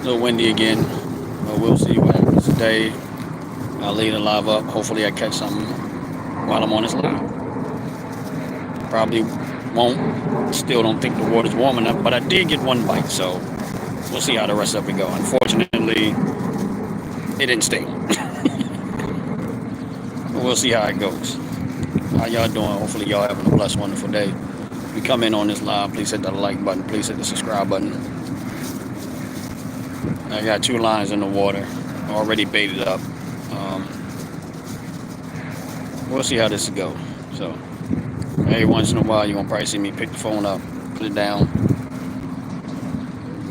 A little windy again, but we'll see what happens today. I'll leave the live up. Hopefully, I catch something while I'm on this live. Probably won't. Still don't think the water's warm enough, but I did get one bite, so we'll see how the rest of it go. Unfortunately, it didn't stay. We'll see how it goes. How y'all doing? Hopefully, y'all having a blessed, wonderful day. If you come in on this live, please hit that like button. Please hit the subscribe button. I got two lines in the water, already baited up. We'll see how this go. So every once in a while, you're gonna probably see me pick the phone up, put it down.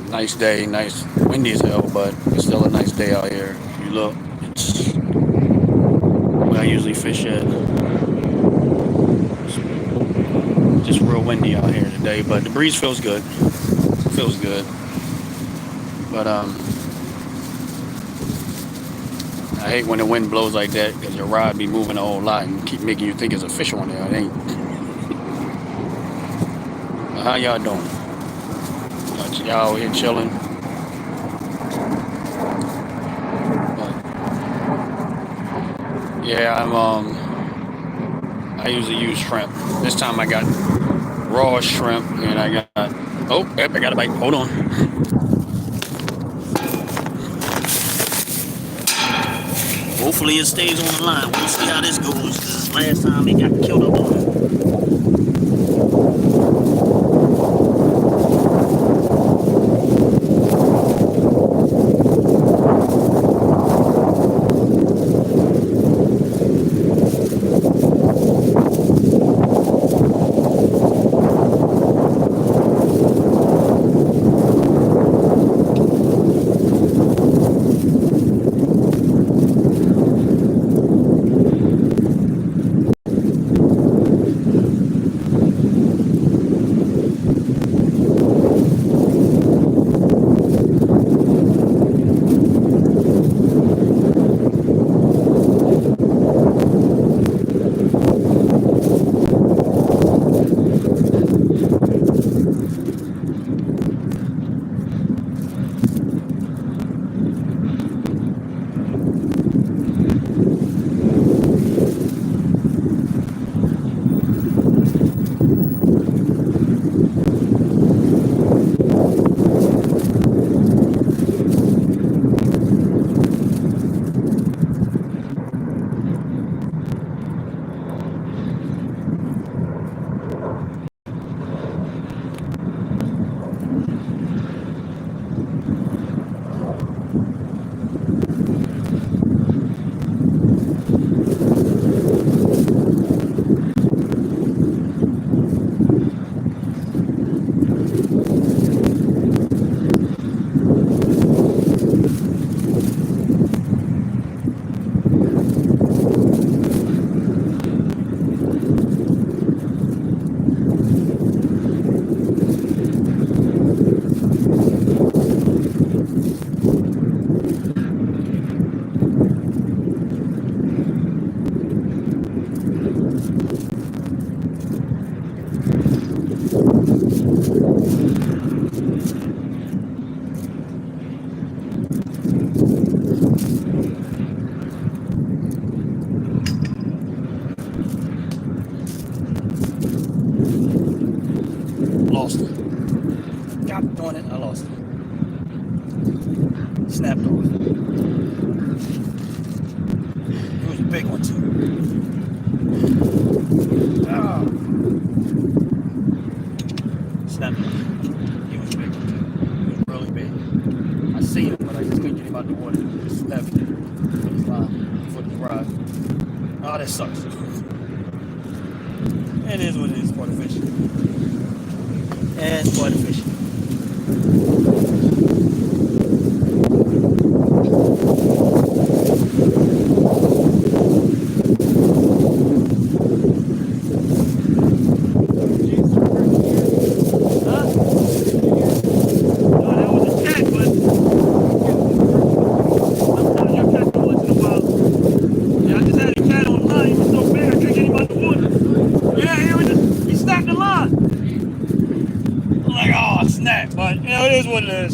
Nice day, nice windy as hell, but it's still a nice day out here. If you look, it's where I usually fish at. It's just real windy out here today, but the breeze feels good. Feels good. But I hate when the wind blows like that because your rod be moving a whole lot and keep making you think there's a fish on there. It ain't. But how y'all doing? Y'all here chilling? But yeah, I usually use shrimp. This time I got raw shrimp and I got I got a bite. Hold on. Hopefully it stays on the line. We'll see how this goes. Cause last time it got killed up on. Lost it. God darn it, I lost it. Snapped off. It was a big one too. Ah. Snapped off. He was a big one too. He was really big. I seen him, but I just couldn't get him out the water. Just left it for his line, for the rod. Oh, that sucks. It is what it is for the fish. And for the fish. But you know, it is what it is.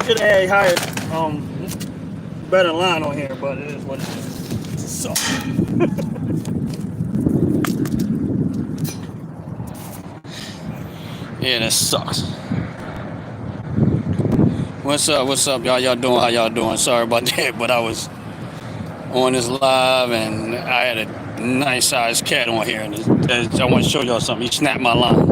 Should have hired better line on here, but it is what it is. So. Yeah, that sucks. What's up? What's up, y'all? Y'all doing? How y'all doing? Sorry about that, but I was on this live and I had a nice sized cat on here, and I want to show y'all something. He snapped my line.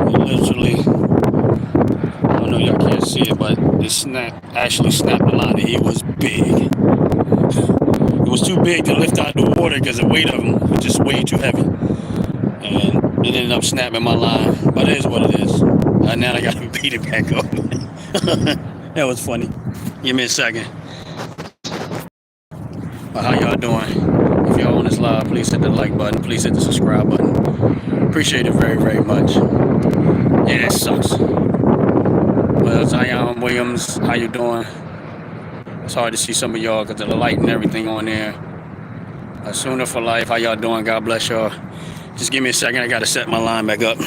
He literally, I don't know, y'all can't see it, but it actually snapped the line. He was big. It was too big to lift out the water because the weight of him was just way too heavy. And it ended up snapping my line. But it is what it is. And now I got to beat it back up. That was funny. Give me a second. Well, how y'all doing? If y'all on this live, please hit the like button. Please hit the subscribe button. Appreciate it very, very much. Yeah, that sucks. Well, Zion Williams, how you doing? It's hard to see some of y'all because of the light and everything on there. Sooner for life, how y'all doing? God bless y'all. Just give me a second. I got to set my line back up.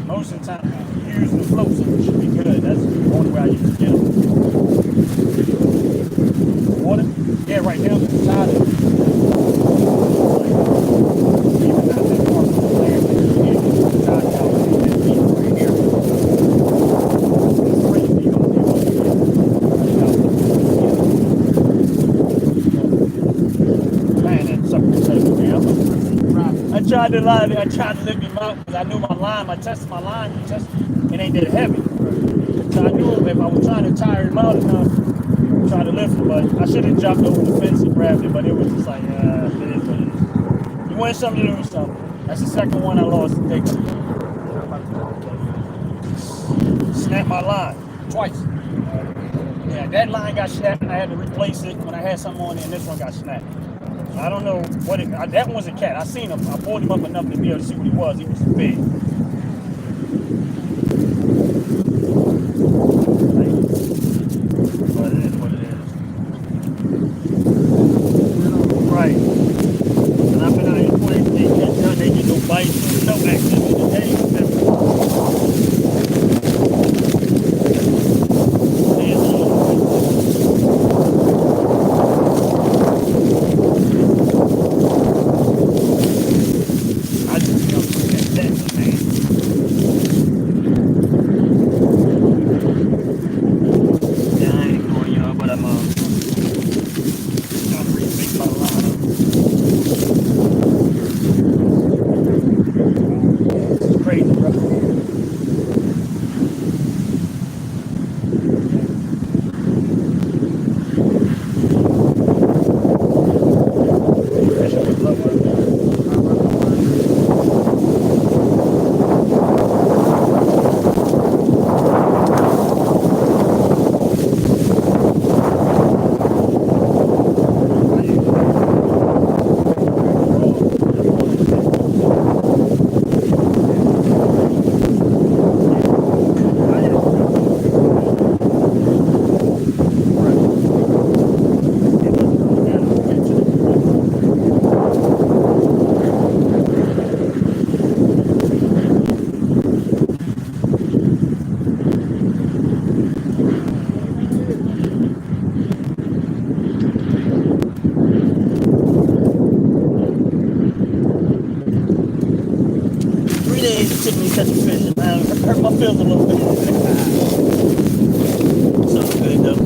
Most of the time, use the float, so it should be good. That's the only way I used to get them. Water? Yeah, right now, the tide is even not that far from the land. The tide out right here. It's 3 feet on there. Man, that sucker was taking me out. I tried to lift him up because I knew my line. I tested my line. It ain't that heavy. So I knew if I was trying to tire him out enough, try to lift him, but I should have jumped over the fence and grabbed it. But it was just like, it is what it is. You want something to do something. That's the second one I lost. Snapped my line twice. Yeah, that line got snapped and I had to replace it when I had something on there, and this one got snapped. I don't know what that one was a cat. I seen him. I pulled him up enough to be able to see what he was. He was big. But it is what it is. Right. And I've been out here playing. They get no bites or no accidents today. I just don't forget that, man. feels a little bit. It's all good though.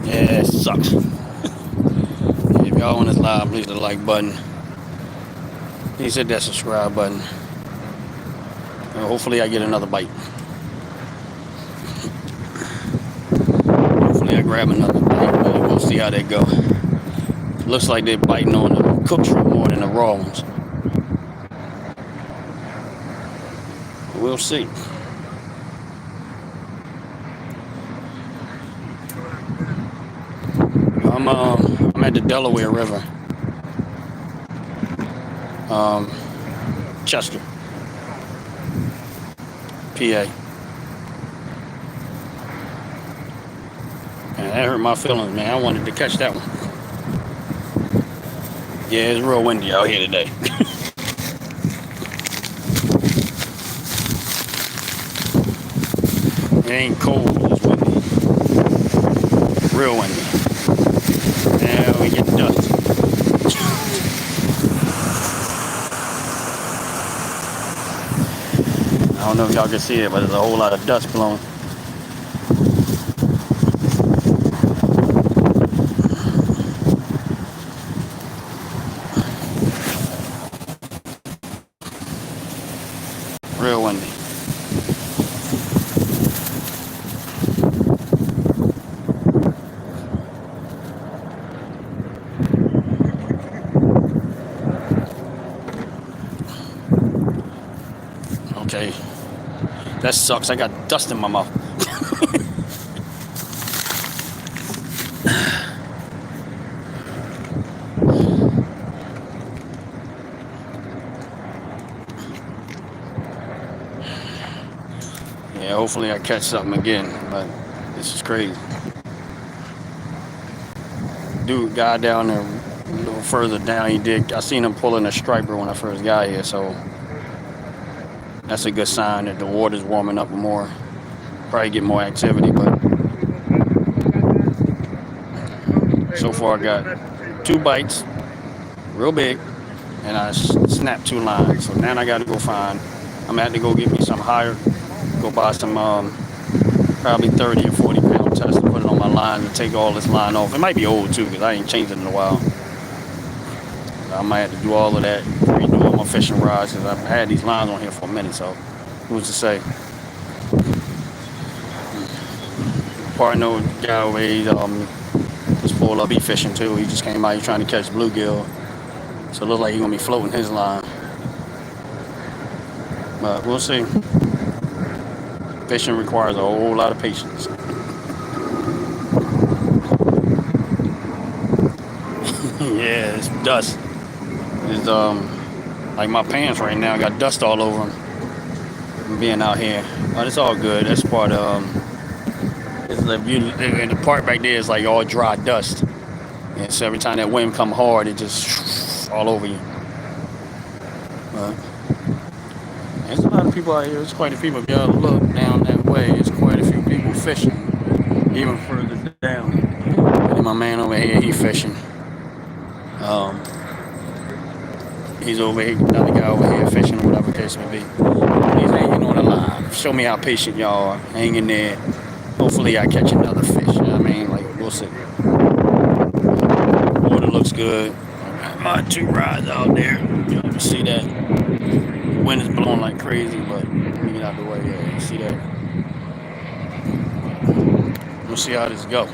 Yeah, it sucks. If y'all on this live, please hit the like button. Please hit that subscribe button. And hopefully I get another bite. Hopefully I grab another bite. But we'll see how that go. Looks like they're biting on the cooked shrimp more than the raw ones. We'll see. I'm at the Delaware River. Chester, PA. Man, that hurt my feelings, man. I wanted to catch that one. Yeah, it's real windy out here today. It ain't cold, it's windy. Real windy. And we get dust. I don't know if y'all can see it, but there's a whole lot of dust blowing. Real windy. Okay. That sucks. I got dust in my mouth. Yeah, hopefully I catch something again, but this is crazy. Dude, guy down there a little further down, I seen him pulling a striper when I first got here, so that's a good sign that the water's warming up more. Probably get more activity, but so far I got 2 bites, real big, and I snapped 2 lines. So now I got to go find. I'm gonna have to go get me some higher. Go buy some probably 30 or 40 pound test to put it on my line and take all this line off. It might be old too because I ain't changed it in a while. I might have to do all of that, redo all my fishing rods because I've had these lines on here for a minute. So who's to say? Partner guy over here, was full up. He fishing too. He just came out here trying to catch bluegill. So it looks like he's gonna be floating his line. But we'll see. Fishing requires a whole lot of patience. Yeah, it's dust. It's like my pants right now got dust all over them. Being out here, but it's all good. That's part of it's the view. And the part back there is like all dry dust. And so every time that wind come hard, it just all over you. But there's a lot of people out here. There's quite a few. If y'all look down that way, there's quite a few people fishing. Even further down. And my man over here, he fishing. He's over here, another guy over here fishing, or whatever the case may be. He's hanging on the line. Show me how patient y'all are. Hang in there. Hopefully I catch another fish. You know what I mean? Like, we'll see. Water looks good. My 2 rods out there. You can see that. The wind is blowing like crazy, but let me get out the way. Yeah, you see that? We'll see how this go.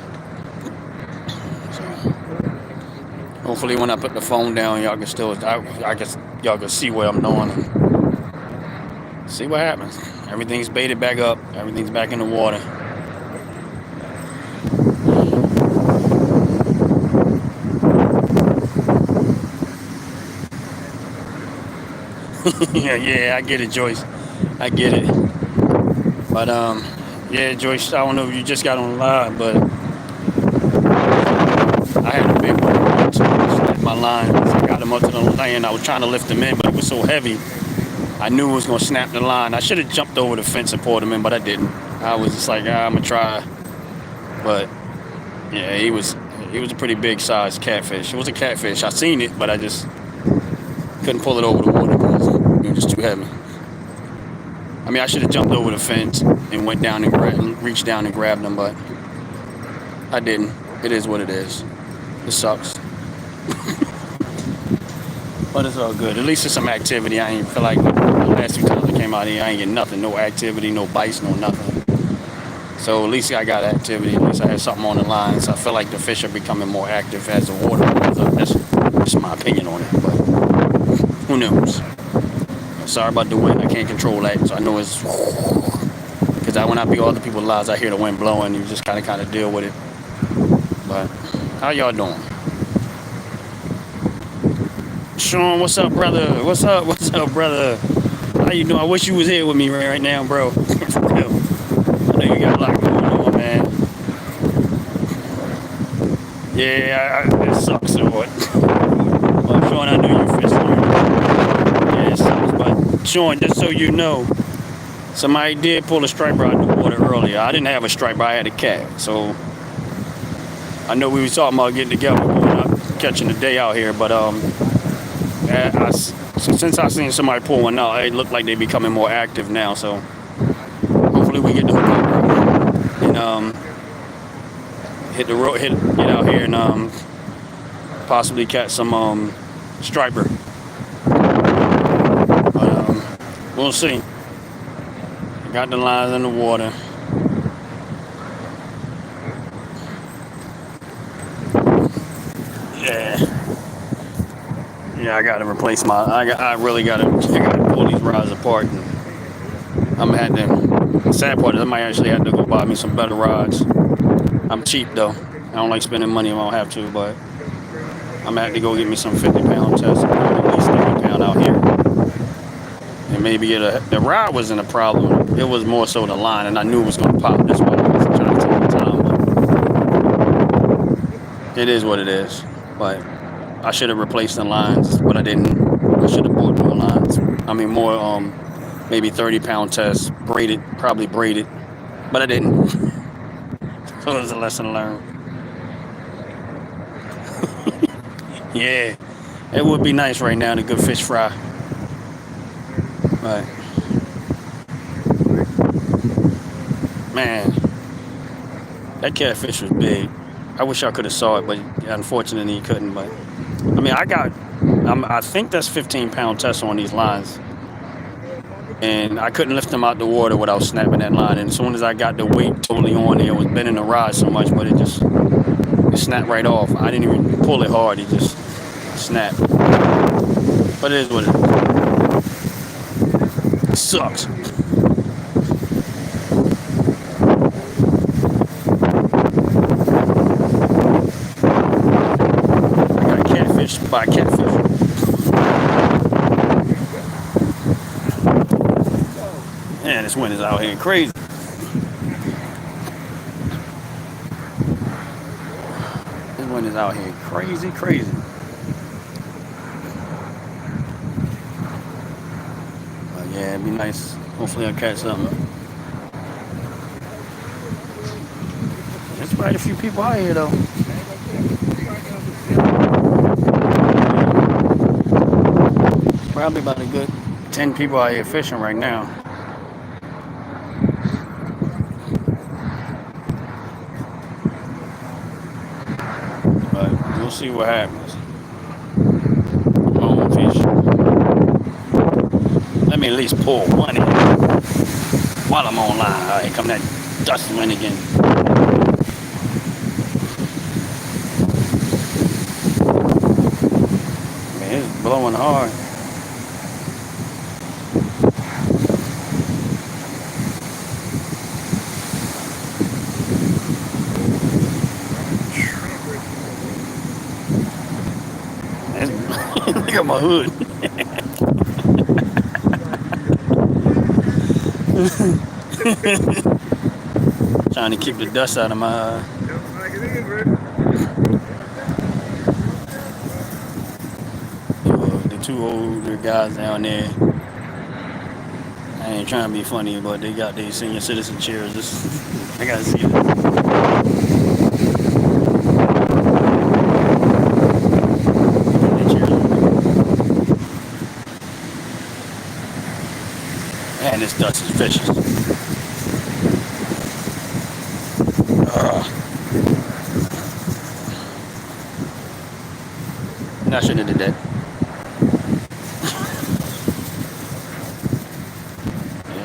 Hopefully when I put the phone down, y'all can still, I guess y'all can see where I'm going and see what happens. Everything's baited back up. Everything's back in the water. Yeah, I get it, Joyce. I get it. But yeah, Joyce. I don't know if you just got on the line, but I had a big one to snap my line. I got him up to the lane. I was trying to lift him in, but it was so heavy. I knew it was gonna snap the line. I should have jumped over the fence and pulled him in, but I didn't. I was just like, I'm gonna try. But yeah, he was a pretty big sized catfish. It was a catfish. I seen it, but I just couldn't pull it over the water because it was just too heavy. I mean, I should have jumped over the fence and went down and reached down and grabbed him, but I didn't. It is what it is. It sucks, but it's all good. At least it's some activity. I ain't feel like the last 2 times I came out here, I ain't get nothing. No activity, no bites, no nothing. So at least I got activity. At least I had something on the line. So I feel like the fish are becoming more active as the water goes up. That's my opinion on it, but who knows? Sorry about the wind. I can't control that. So I know it's because when I be other people's lives, I hear the wind blowing. You just kind of deal with it. But how y'all doing? Sean, what's up, brother? What's up? What's up, brother? How you doing? I wish you was here with me right now, bro. For real. I know you got a lot going on, man. Yeah, it sucks or what? Well, Sean, I know you fish learning. Yeah, it sucks. But Sean, just so you know, somebody did pull a striper out of the water earlier. I didn't have a striper. I had a cat. So I know we was talking about getting together, going out, catching the day out here. But since I seen somebody pull one out, it looked like they becoming more active now. So hopefully we get the hook up, bro, and hit the road, get out here and possibly catch some striper. But we'll see. Got the lines in the water. Yeah, I gotta replace I really gotta pull these rods apart. And I'm gonna have to. The sad part is I might actually have to go buy me some better rods. I'm cheap though. I don't like spending money if I don't have to, but I'm gonna have to go get me some 50-pound tests, at least 30-pound out here, and maybe the rod wasn't a problem. It was more so the line, and I knew it was gonna pop. That's why I was trying to take my time. But it is what it is. But I should have replaced the lines, but I didn't. I should have bought more lines. I mean, more maybe 30-pound tests, probably braided, but I didn't. So it was a lesson learned. Yeah, it would be nice right now to good fish fry. Right. Man, that catfish was big. I wish I could have saw it, but unfortunately you couldn't. But I mean, I think that's 15-pound tests on these lines, and I couldn't lift them out the water without snapping that line. And as soon as I got the weight totally on there, it was bending the rod so much, but it snapped right off. I didn't even pull it hard; it just snapped. But it is what it is. It sucks. By catfish. Man, this wind is out here crazy. This wind is out here crazy. But yeah, it'd be nice. Hopefully I'll catch something. There's quite a few people out here though. Probably about a good 10 people out here fishing right now. But we'll see what happens. Long fish. Let me at least pull one in while I'm online. All right, come that dusty wind again. Man, it's blowing hard. Look at my hood. Trying to keep the dust out of my eye. The two older guys down there, I ain't trying to be funny, but they got these senior citizen chairs. I gotta see and this dust is vicious. I shouldn't have did that.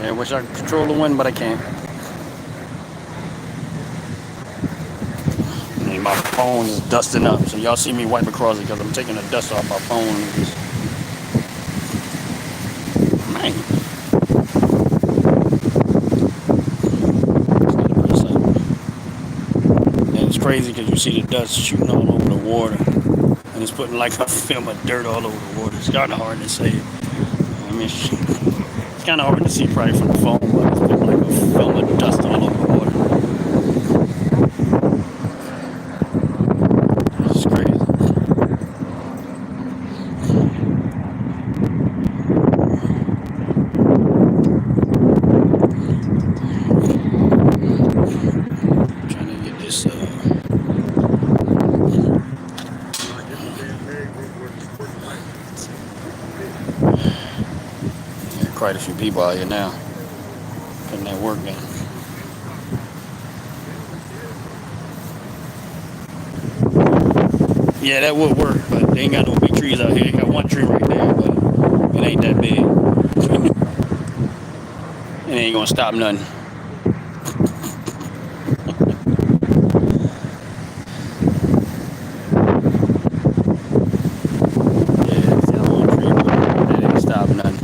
Yeah, I wish I could control the wind, but I can't. And my phone is dusting up, so y'all see me wipe across it because I'm taking the dust off my phone. Man. And it's crazy because you see the dust shooting all over the water. And it's putting like a film of dirt all over the water. It's kind of hard to say. I mean, it's kind of hard to see probably from the phone, but it's putting like a film of dust all over the water. It's crazy. Trying to get this. Quite a few people out here now putting that work in. Yeah, that would work, but they ain't got no big trees out here. They got one tree right there, but it ain't that big. It ain't gonna stop nothing. Yeah, it's that one tree, but that ain't stop nothing.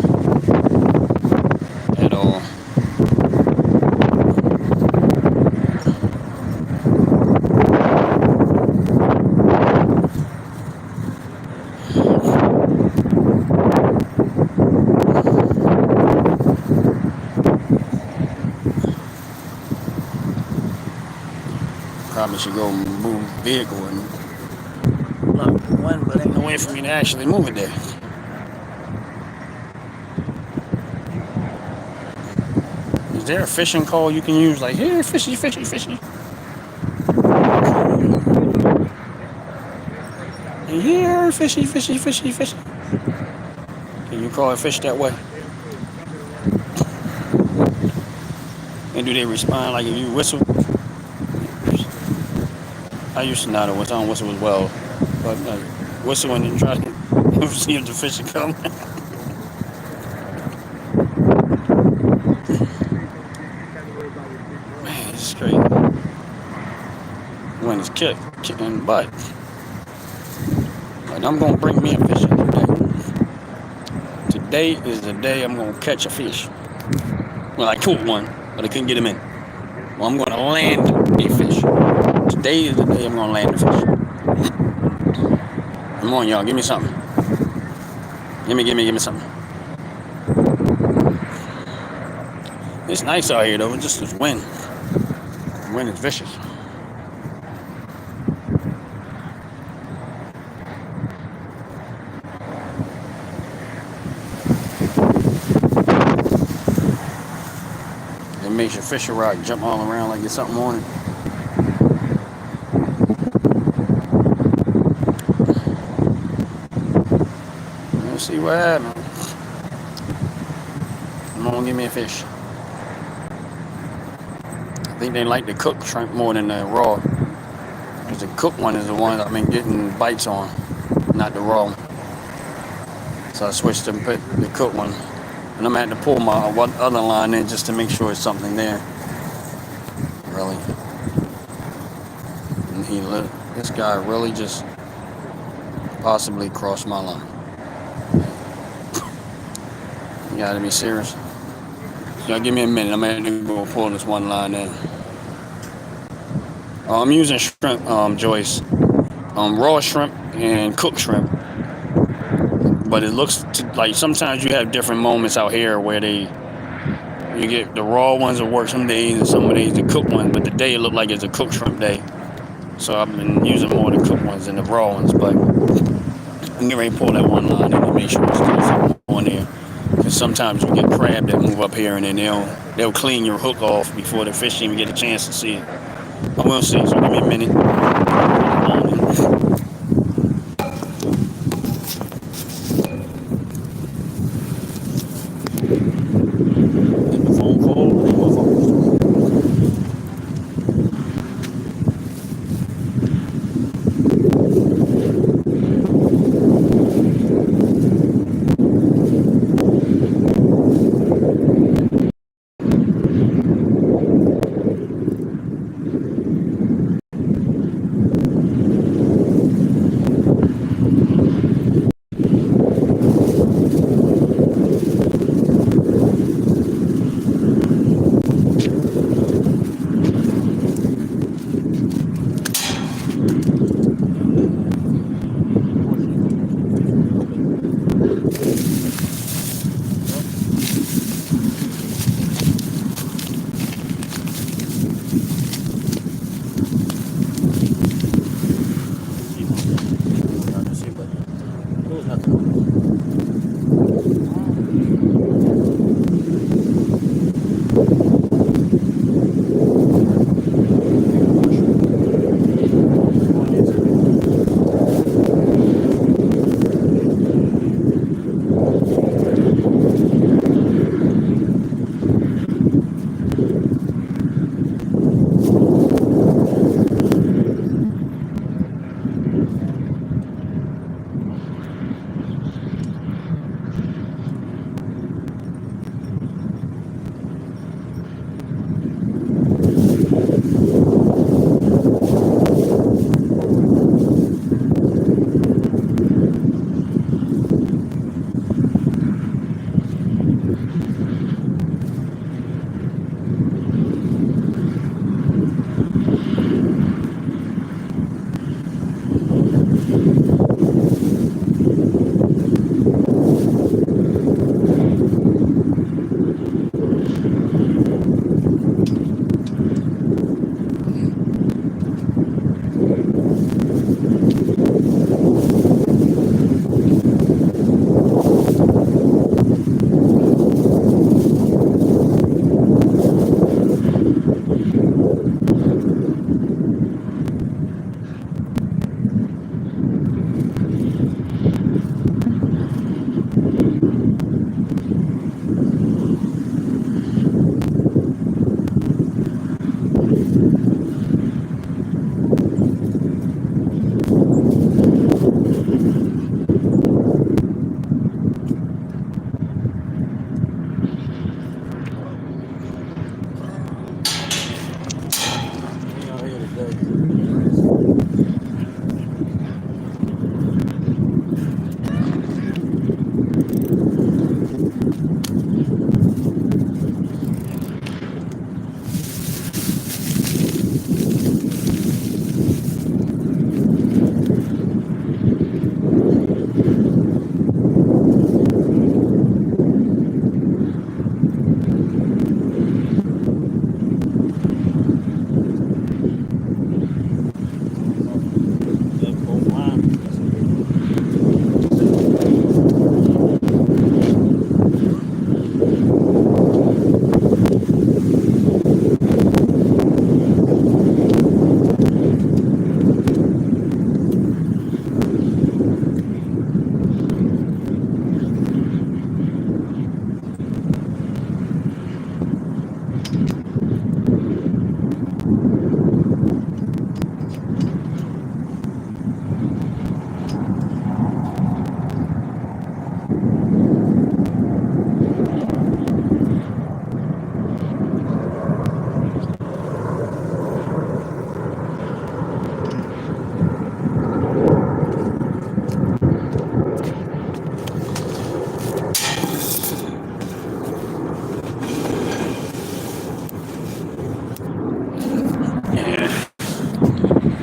Probably should go move the vehicle and block the wind, but ain't no way for me to actually move it there. Is there a fishing call you can use? Like, here, fishy, fishy, fishy. Here, fishy, fishy, fishy, fishy. Can you call a fish that way? And do they respond like if you whistle? I used to know I don't whistle as well, but whistle when you try to see if the fish will come. Man, it's crazy. When it's kicking butt. But I'm gonna bring me a fish in today. Today is the day I'm gonna catch a fish. Well, I caught one, but I couldn't get him in. Well, I'm gonna land a fish. Today is the day I'm gonna land the fish. Come on, y'all, give me something. Give me something. It's nice out here though, it's just this wind. The wind is vicious. It makes your fishing rod jump all around like there's something on it. Let's see what happens. Come on, give me a fish. I think they like the cooked shrimp more than the raw. Because the cooked one is the one I've been getting bites on, not the raw. So I switched and put the cooked one. And I'm going to have to pull my other line in just to make sure it's something there. Really. And this guy really just possibly crossed my line. You gotta be serious. Y'all give me a minute. I'm going to go pull this one line in. I'm using shrimp, Joyce. Raw shrimp and cooked shrimp. But it looks like sometimes you have different moments out here where You get the raw ones that work some days, and some days the cooked ones. But today it looked like it's a cooked shrimp day, so I've been using more of the cooked ones than the raw ones. But I'm getting ready to pull that one line in and make sure it's still something on there. Because sometimes you get crab that move up here, and then they'll clean your hook off before the fish even get a chance to see it. I will see. So give me a minute. The phone call.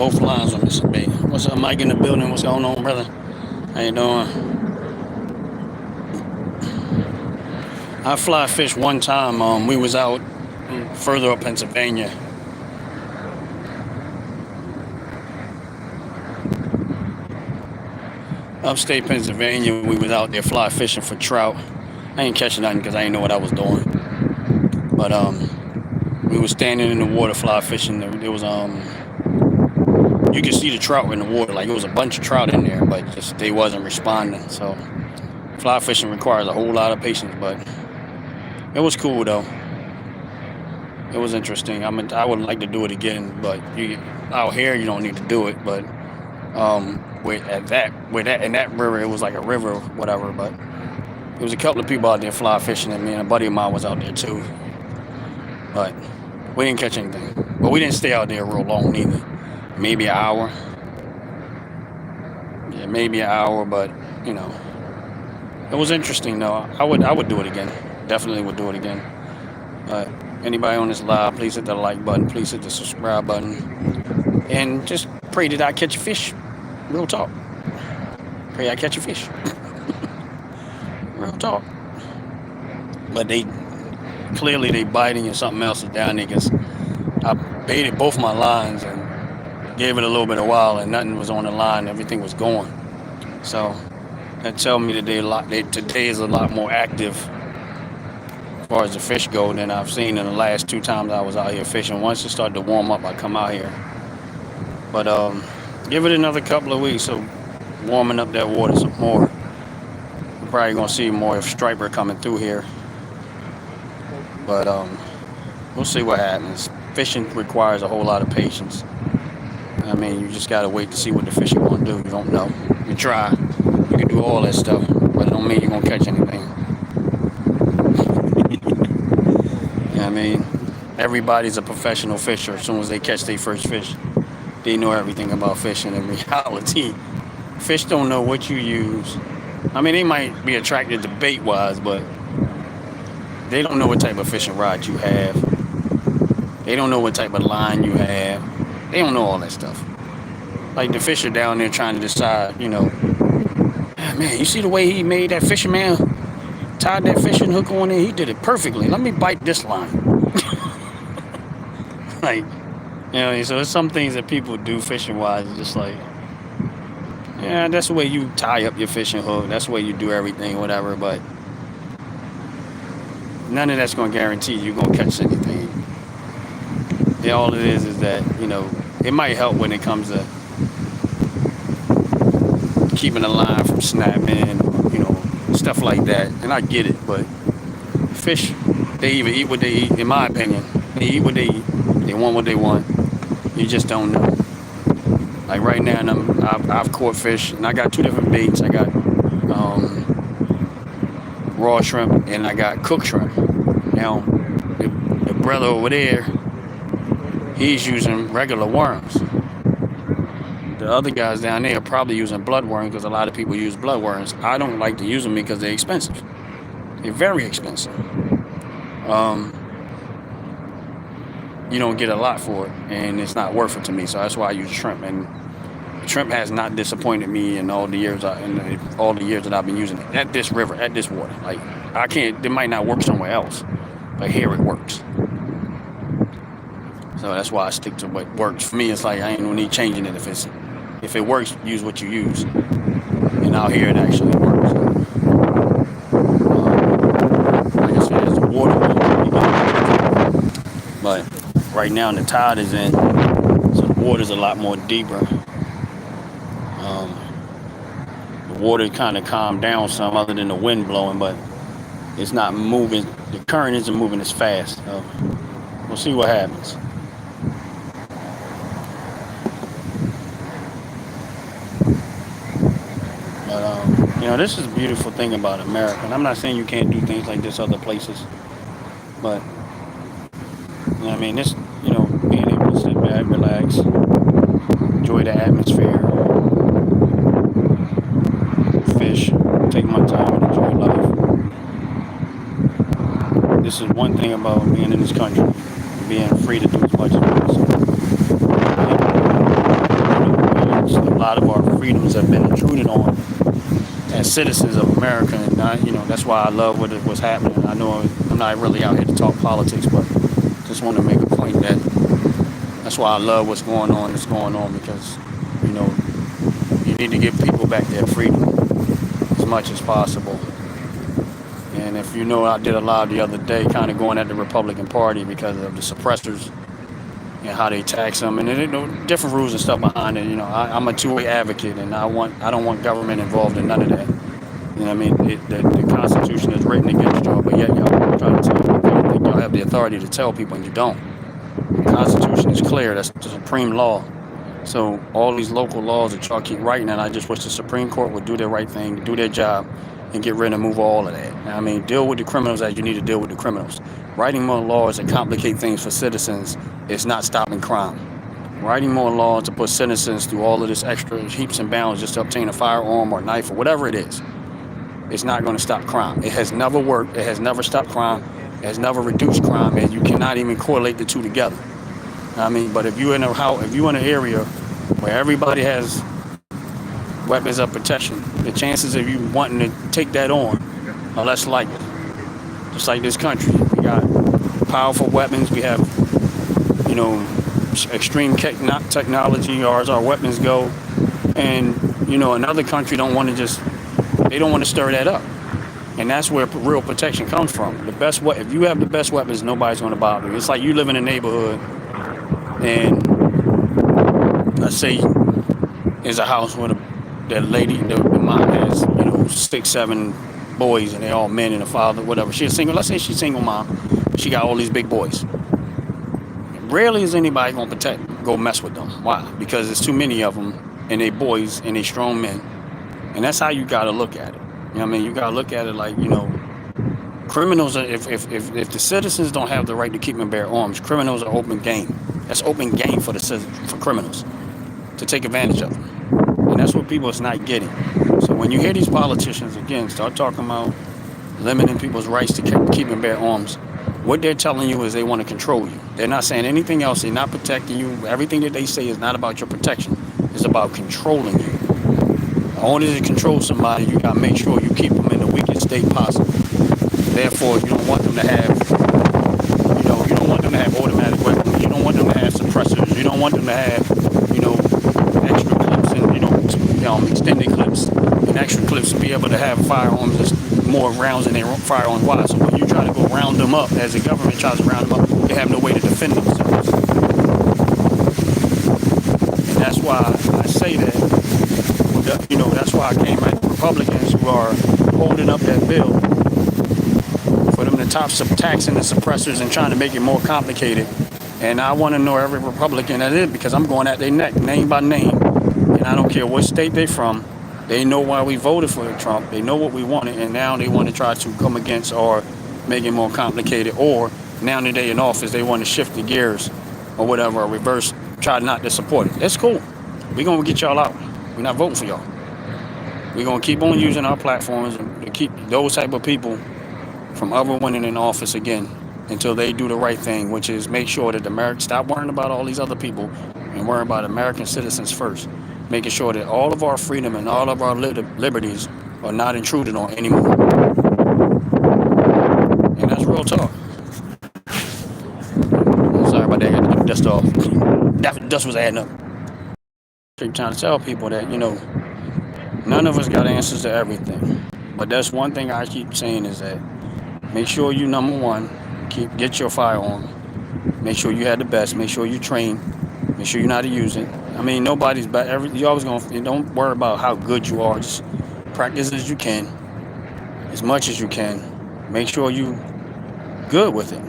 Both lines are missing, babe. What's up, Mike in the building? What's going on, brother? How you doing? I fly fish one time. We was out further up Pennsylvania. Upstate Pennsylvania, we was out there fly fishing for trout. I ain't catching nothing because I didn't know what I was doing. But we was standing in the water fly fishing. There was you could see the trout in the water, like it was a bunch of trout in there, but just they wasn't responding. So fly fishing requires a whole lot of patience, but it was cool though. It was interesting. I mean, I would like to do it again, but out here you don't need to do it. But with that in that river, it was like a river, or whatever. But there was a couple of people out there fly fishing, and me and a buddy of mine was out there too. But we didn't catch anything. But we didn't stay out there real long either. Maybe an hour. Yeah, maybe an hour. But you know, it was interesting though. I would do it again. Definitely would do it again. But anybody on this live, please hit the like button. Please hit the subscribe button. And just pray that I catch a fish. Real talk. Pray I catch a fish. Real talk. But clearly they biting and something else is down there because I baited both my lines and gave it a little bit of while and nothing was on the line. Everything was going. So that tells me that today is a lot more active as far as the fish go than I've seen in the last 2 times I was out here fishing. Once it started to warm up, I come out here. But give it another couple of weeks of warming up that water some more. We're probably gonna see more of striper coming through here. But we'll see what happens. Fishing requires a whole lot of patience. I mean, you just gotta wait to see what the fish are gonna do. You don't know. You try. You can do all that stuff, but it don't mean you're gonna catch anything. You know what I mean? Everybody's a professional fisher as soon as they catch their first fish. They know everything about fishing. In reality, fish don't know what you use. I mean, they might be attracted to bait wise, but they don't know what type of fishing rod you have. They don't know what type of line you have. They don't know all that stuff. Like the fisher down there trying to decide, you know, man, you see the way he made that fisherman tied that fishing hook on there? He did it perfectly. Let me bite this line. Like, you know, so there's some things that people do fishing wise, just like, yeah, that's the way you tie up your fishing hook. That's the way you do everything, whatever. But none of that's going to guarantee you're going to catch anything. Yeah, all it is that, you know, it might help when it comes to keeping the line from snapping, you know, stuff like that. And I get it, but fish, they either eat what they eat, in my opinion. They eat what they eat. They want what they want. You just don't know. Like right now, I've caught fish, and I got 2 different baits. I got raw shrimp, and I got cooked shrimp. Now, the brother over there, he's using regular worms. The other guys down there are probably using bloodworms because a lot of people use bloodworms. I don't like to use them because they're expensive. They're very expensive. You don't get a lot for it, and it's not worth it to me. So that's why I use shrimp. And shrimp has not disappointed me in all the years that I've been using it at this river, at this water. Like it might not work somewhere else, but here it works. So that's why I stick to what works for me. It's like I ain't no need changing it. If it works, use what you use. And out here it actually works. Like I said, it's the water. But right now the tide is in, so the water's a lot more deeper. The water kind of calmed down some, other than the wind blowing, but it's not moving. The current isn't moving as fast. So we'll see what happens. But you know, this is a beautiful thing about America, and I'm not saying you can't do things like this other places, but you know what I mean, this, you know, being able to sit back, relax, enjoy the atmosphere, fish, take my time and enjoy life. This is one thing about being in this country, being free to do as much as possible. A lot of our freedoms have been intruded on as citizens of America, and that's why I love what's happening. I know I'm not really out here to talk politics, but just want to make a point that that's why I love what's going on. That's going on because you know you need to give people back their freedom as much as possible. And if you know, I did a live the other day, kind of going at the Republican Party because of the suppressors and how they tax them, and different rules and stuff behind it. I'm a two-way advocate, and I don't want government involved in none of that. You know what I mean? The Constitution is written against y'all, but yet y'all try to tell people y'all think y'all have the authority to tell people, and you don't. The Constitution is clear. That's the supreme law. So all these local laws that y'all keep writing, and I just wish the Supreme Court would do their right thing, do their job, and get rid and move all of that. I mean, deal with the criminals as you need to deal with the criminals. Writing more laws that complicate things for citizens is not stopping crime. Writing more laws to put citizens through all of this extra heaps and bounds just to obtain a firearm or knife or whatever it is, it's not going to stop crime. It has never worked. It has never stopped crime. It has never reduced crime, and you cannot even correlate the two together. I mean, but if you're in an area where everybody has weapons of protection, the chances of you wanting to take that on are less likely. Just like this country, we got powerful weapons. We have, extreme technology as our weapons go, and another country don't want to stir that up, and that's where real protection comes from. If you have the best weapons, nobody's going to bother you. It's like you live in a neighborhood, and let's say there's a house where the mom has 6, 7 boys, and they're all men and a father, whatever. She's single. Let's say she's single mom. She got all these big boys. Rarely is anybody gonna go mess with them. Why? Because there's too many of them, and they boys and they strong men, and that's how you gotta look at it. You know what I mean? You gotta look at it like criminals are. If the citizens don't have the right to keep and bear arms, criminals are open game. That's open game for criminals to take advantage of them. And that's what people is not getting. So when you hear these politicians, again, start talking about limiting people's rights to keep and bear arms, what they're telling you is they want to control you. They're not saying anything else. They're not protecting you. Everything that they say is not about your protection. It's about controlling you. In order to control somebody, you got to make sure you keep them in the weakest state possible. Therefore, you don't want them to have, you don't want them to have automatic weapons. You don't want them to have suppressors. You don't want them to have, extra clips and, extended clips and extra clips to be able to have firearms that's more rounds in their firearms wide. So when you try to go round them up, as the government tries to round them up, they have no way to defend themselves. And that's why I say that, that's why I came at the Republicans who are holding up that bill for them to top taxing the suppressors and trying to make it more complicated. And I want to know every Republican that is, because I'm going at their neck, name by name. And I don't care what state they're from. They know why we voted for Trump. They know what we wanted, and now they want to try to come against or make it more complicated. Or now that they're in office, they want to shift the gears or whatever, or reverse, try not to support it. That's cool. We're going to get y'all out. We're not voting for y'all. We're going to keep on using our platforms to keep those type of people from ever winning in office again until they do the right thing, which is make sure that America stop worrying about all these other people and worry about American citizens first. Making sure that all of our freedom and all of our liberties are not intruded on anymore. And that's real talk. Sorry about that, I got to get the dust off. That dust was adding up. Keep trying to tell people that, none of us got answers to everything. But that's one thing I keep saying is that make sure you, number one, get your firearm. Make sure you have the best. Make sure you train. Make sure you know how to use it. I mean, nobody's better. You always don't worry about how good you are. Just practice as you can, as much as you can. Make sure you good with it.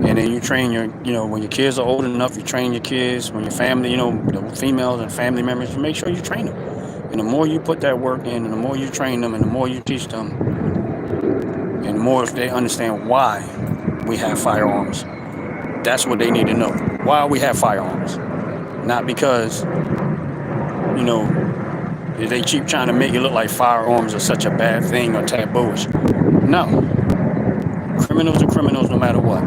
And then you train when your kids are old enough, you train your kids. When your family, the females and family members, you make sure you train them. And the more you put that work in, and the more you train them, and the more you teach them, and the more if they understand why we have firearms, that's what they need to know. Why we have firearms. Not because, they keep trying to make it look like firearms are such a bad thing or tabooish. No. Criminals are criminals no matter what.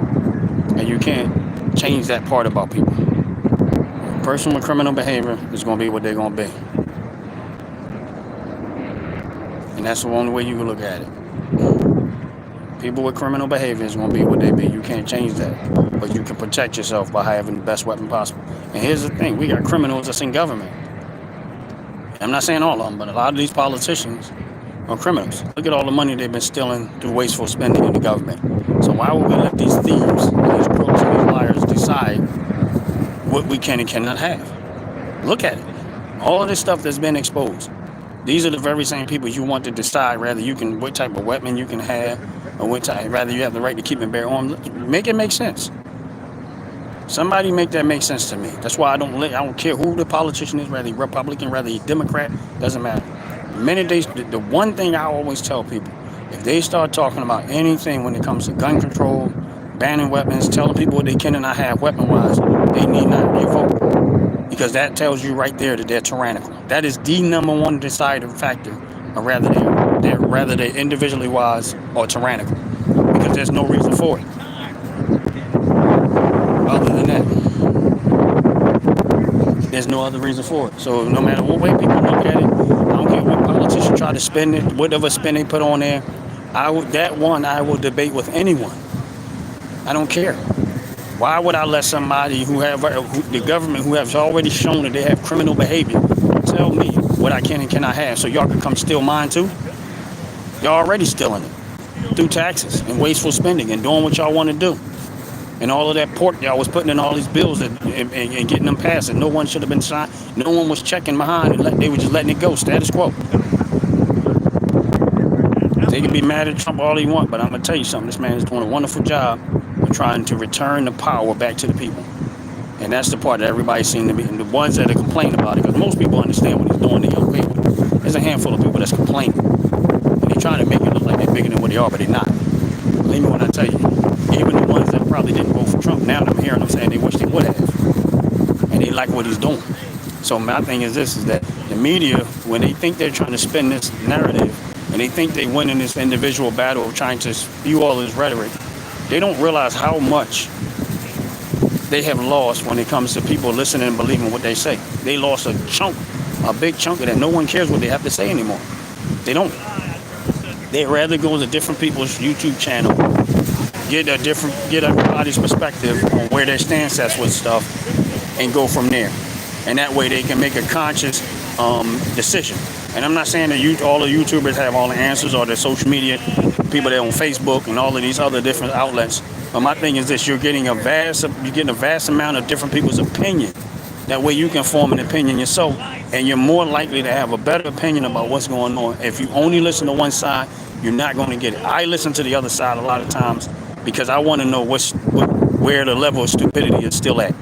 And you can't change that part about people. A person with criminal behavior is going to be what they're going to be. And that's the only way you can look at it. People with criminal behavior is going to be what they be. You can't change that. But you can protect yourself by having the best weapon possible. And here's the thing. We got criminals that's in government. I'm not saying all of them, but a lot of these politicians are criminals. Look at all the money they've been stealing through wasteful spending in the government. So why would we let these thieves, these crooks, and these liars decide what we can and cannot have? Look at it. All of this stuff that's been exposed. These are the very same people you want to decide what type of weapon you can have, or rather you have the right to keep and bear arms. Make it make sense. Somebody make that make sense to me. That's why I don't care who the politician is, whether he's Republican, whether he's Democrat, doesn't matter. The one thing I always tell people, if they start talking about anything when it comes to gun control, banning weapons, telling people what they can and not have weapon-wise, they need not be vote. Because that tells you right there that they're tyrannical. That is the number one deciding factor, or rather they're individually wise or tyrannical. Because there's no reason for it. Other than that, there's no other reason for it. So no matter what way people look at it, I don't care what politician try to spin it, whatever spin they put on there, I will debate with anyone. I don't care. Why would I let somebody the government who has already shown that they have criminal behavior tell me what I can and cannot have so y'all can come steal mine too? Y'all already stealing it through taxes and wasteful spending and doing what y'all want to do. And all of that pork y'all was putting in all these bills and getting them passed, and no one should have been signed. No one was checking behind, and they were just letting it go, status quo. They can be mad at Trump all they want, but I'm going to tell you something. This man is doing a wonderful job of trying to return the power back to the people. And that's the part that everybody seems to be. And the ones that are complaining about it, because most people understand what he's doing, they're okay with it. There's a handful of people that's complaining. And they're trying to make it look like they're bigger than what they are, but they're not. Believe me when I tell you. Even the ones that probably didn't vote for Trump, now I'm hearing them saying they wish they would have. And they like what he's doing. So my thing is this, is that the media, when they think they're trying to spin this narrative, and they think they win in this individual battle of trying to spew all this rhetoric, they don't realize how much they have lost when it comes to people listening and believing what they say. They lost a big chunk of that. No one cares what they have to say anymore. They don't. They'd rather go to different people's YouTube channel, get everybody's perspective on where their stance is with stuff, and go from there. And that way they can make a conscious decision. And I'm not saying that all the YouTubers have all the answers, or the social media people that are on Facebook and all of these other different outlets. But my thing is this: you're getting a vast amount of different people's opinion. That way you can form an opinion yourself, and you're more likely to have a better opinion about what's going on. If you only listen to one side, you're not going to get it. I listen to the other side a lot of times because I want to know where the level of stupidity is still at,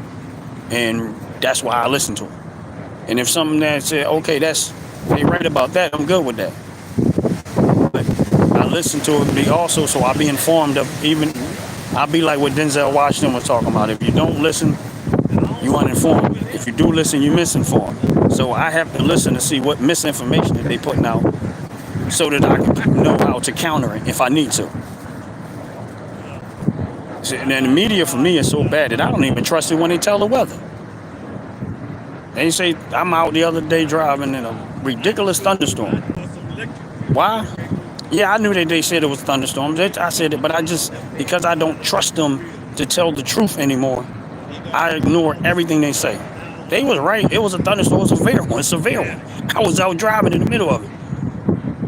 and that's why I listen to it. And if something that said, okay, they right about that, I'm good with that. But I listen to it also, so I'll be informed of I'll be like what Denzel Washington was talking about. If you don't listen, you uninformed. If you do listen, you misinformed. So I have to listen to see what misinformation that they putting out, so that I can know how to counter it if I need to. So, and then the media for me is so bad that I don't even trust it when they tell the weather. They say I'm out the other day driving in a ridiculous thunderstorm. Why? Yeah, I knew that they said it was thunderstorms. I said it, but because I don't trust them to tell the truth anymore, I ignore everything they say. They was right. It was a thunderstorm. It was a severe one. I was out driving in the middle of it.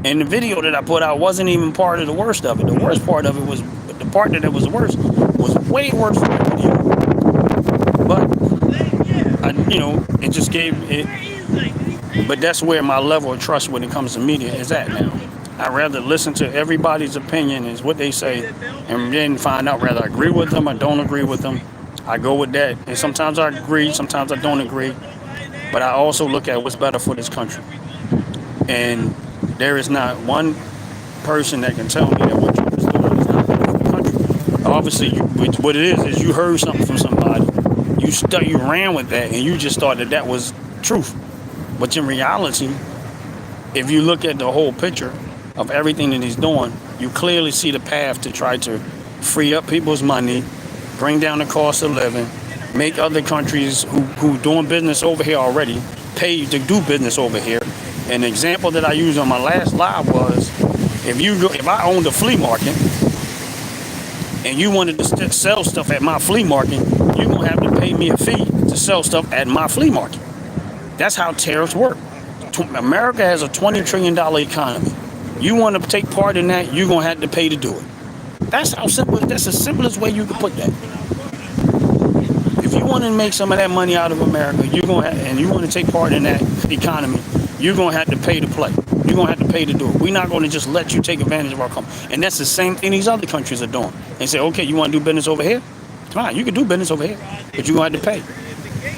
And the video that I put out wasn't even part of the worst of it. The worst part of it was, the part that was worse was way worse than the video. But, it just gave it. But that's where my level of trust when it comes to media is at now. I'd rather listen to everybody's opinion is what they say, and then find out whether I agree with them or don't agree with them. I go with that. And sometimes I agree, sometimes I don't agree. But I also look at what's better for this country. And there is not one person that can tell me that what Trump is doing is not better for the country. Obviously, what it is you heard something from somebody. You ran with that, and you just thought that was truth. But in reality, if you look at the whole picture of everything that he's doing, you clearly see the path to try to free up people's money, bring down the cost of living, make other countries who doing business over here already pay to do business over here, An example that I used on my last live was, if I owned a flea market and you wanted to sell stuff at my flea market, you're gonna have to pay me a fee to sell stuff at my flea market. That's how tariffs work. America has a $20 trillion economy. You want to take part in that, you're gonna have to pay to do it. That's how simple. That's the simplest way you can put that. If you want to make some of that money out of America, and you want to take part in that economy, you're gonna have to pay to play. You're gonna have to pay to do it. We're not gonna just let you take advantage of our company. And that's the same thing these other countries are doing. They say, okay, you want to do business over here? Fine, you can do business over here, but you're gonna have to pay.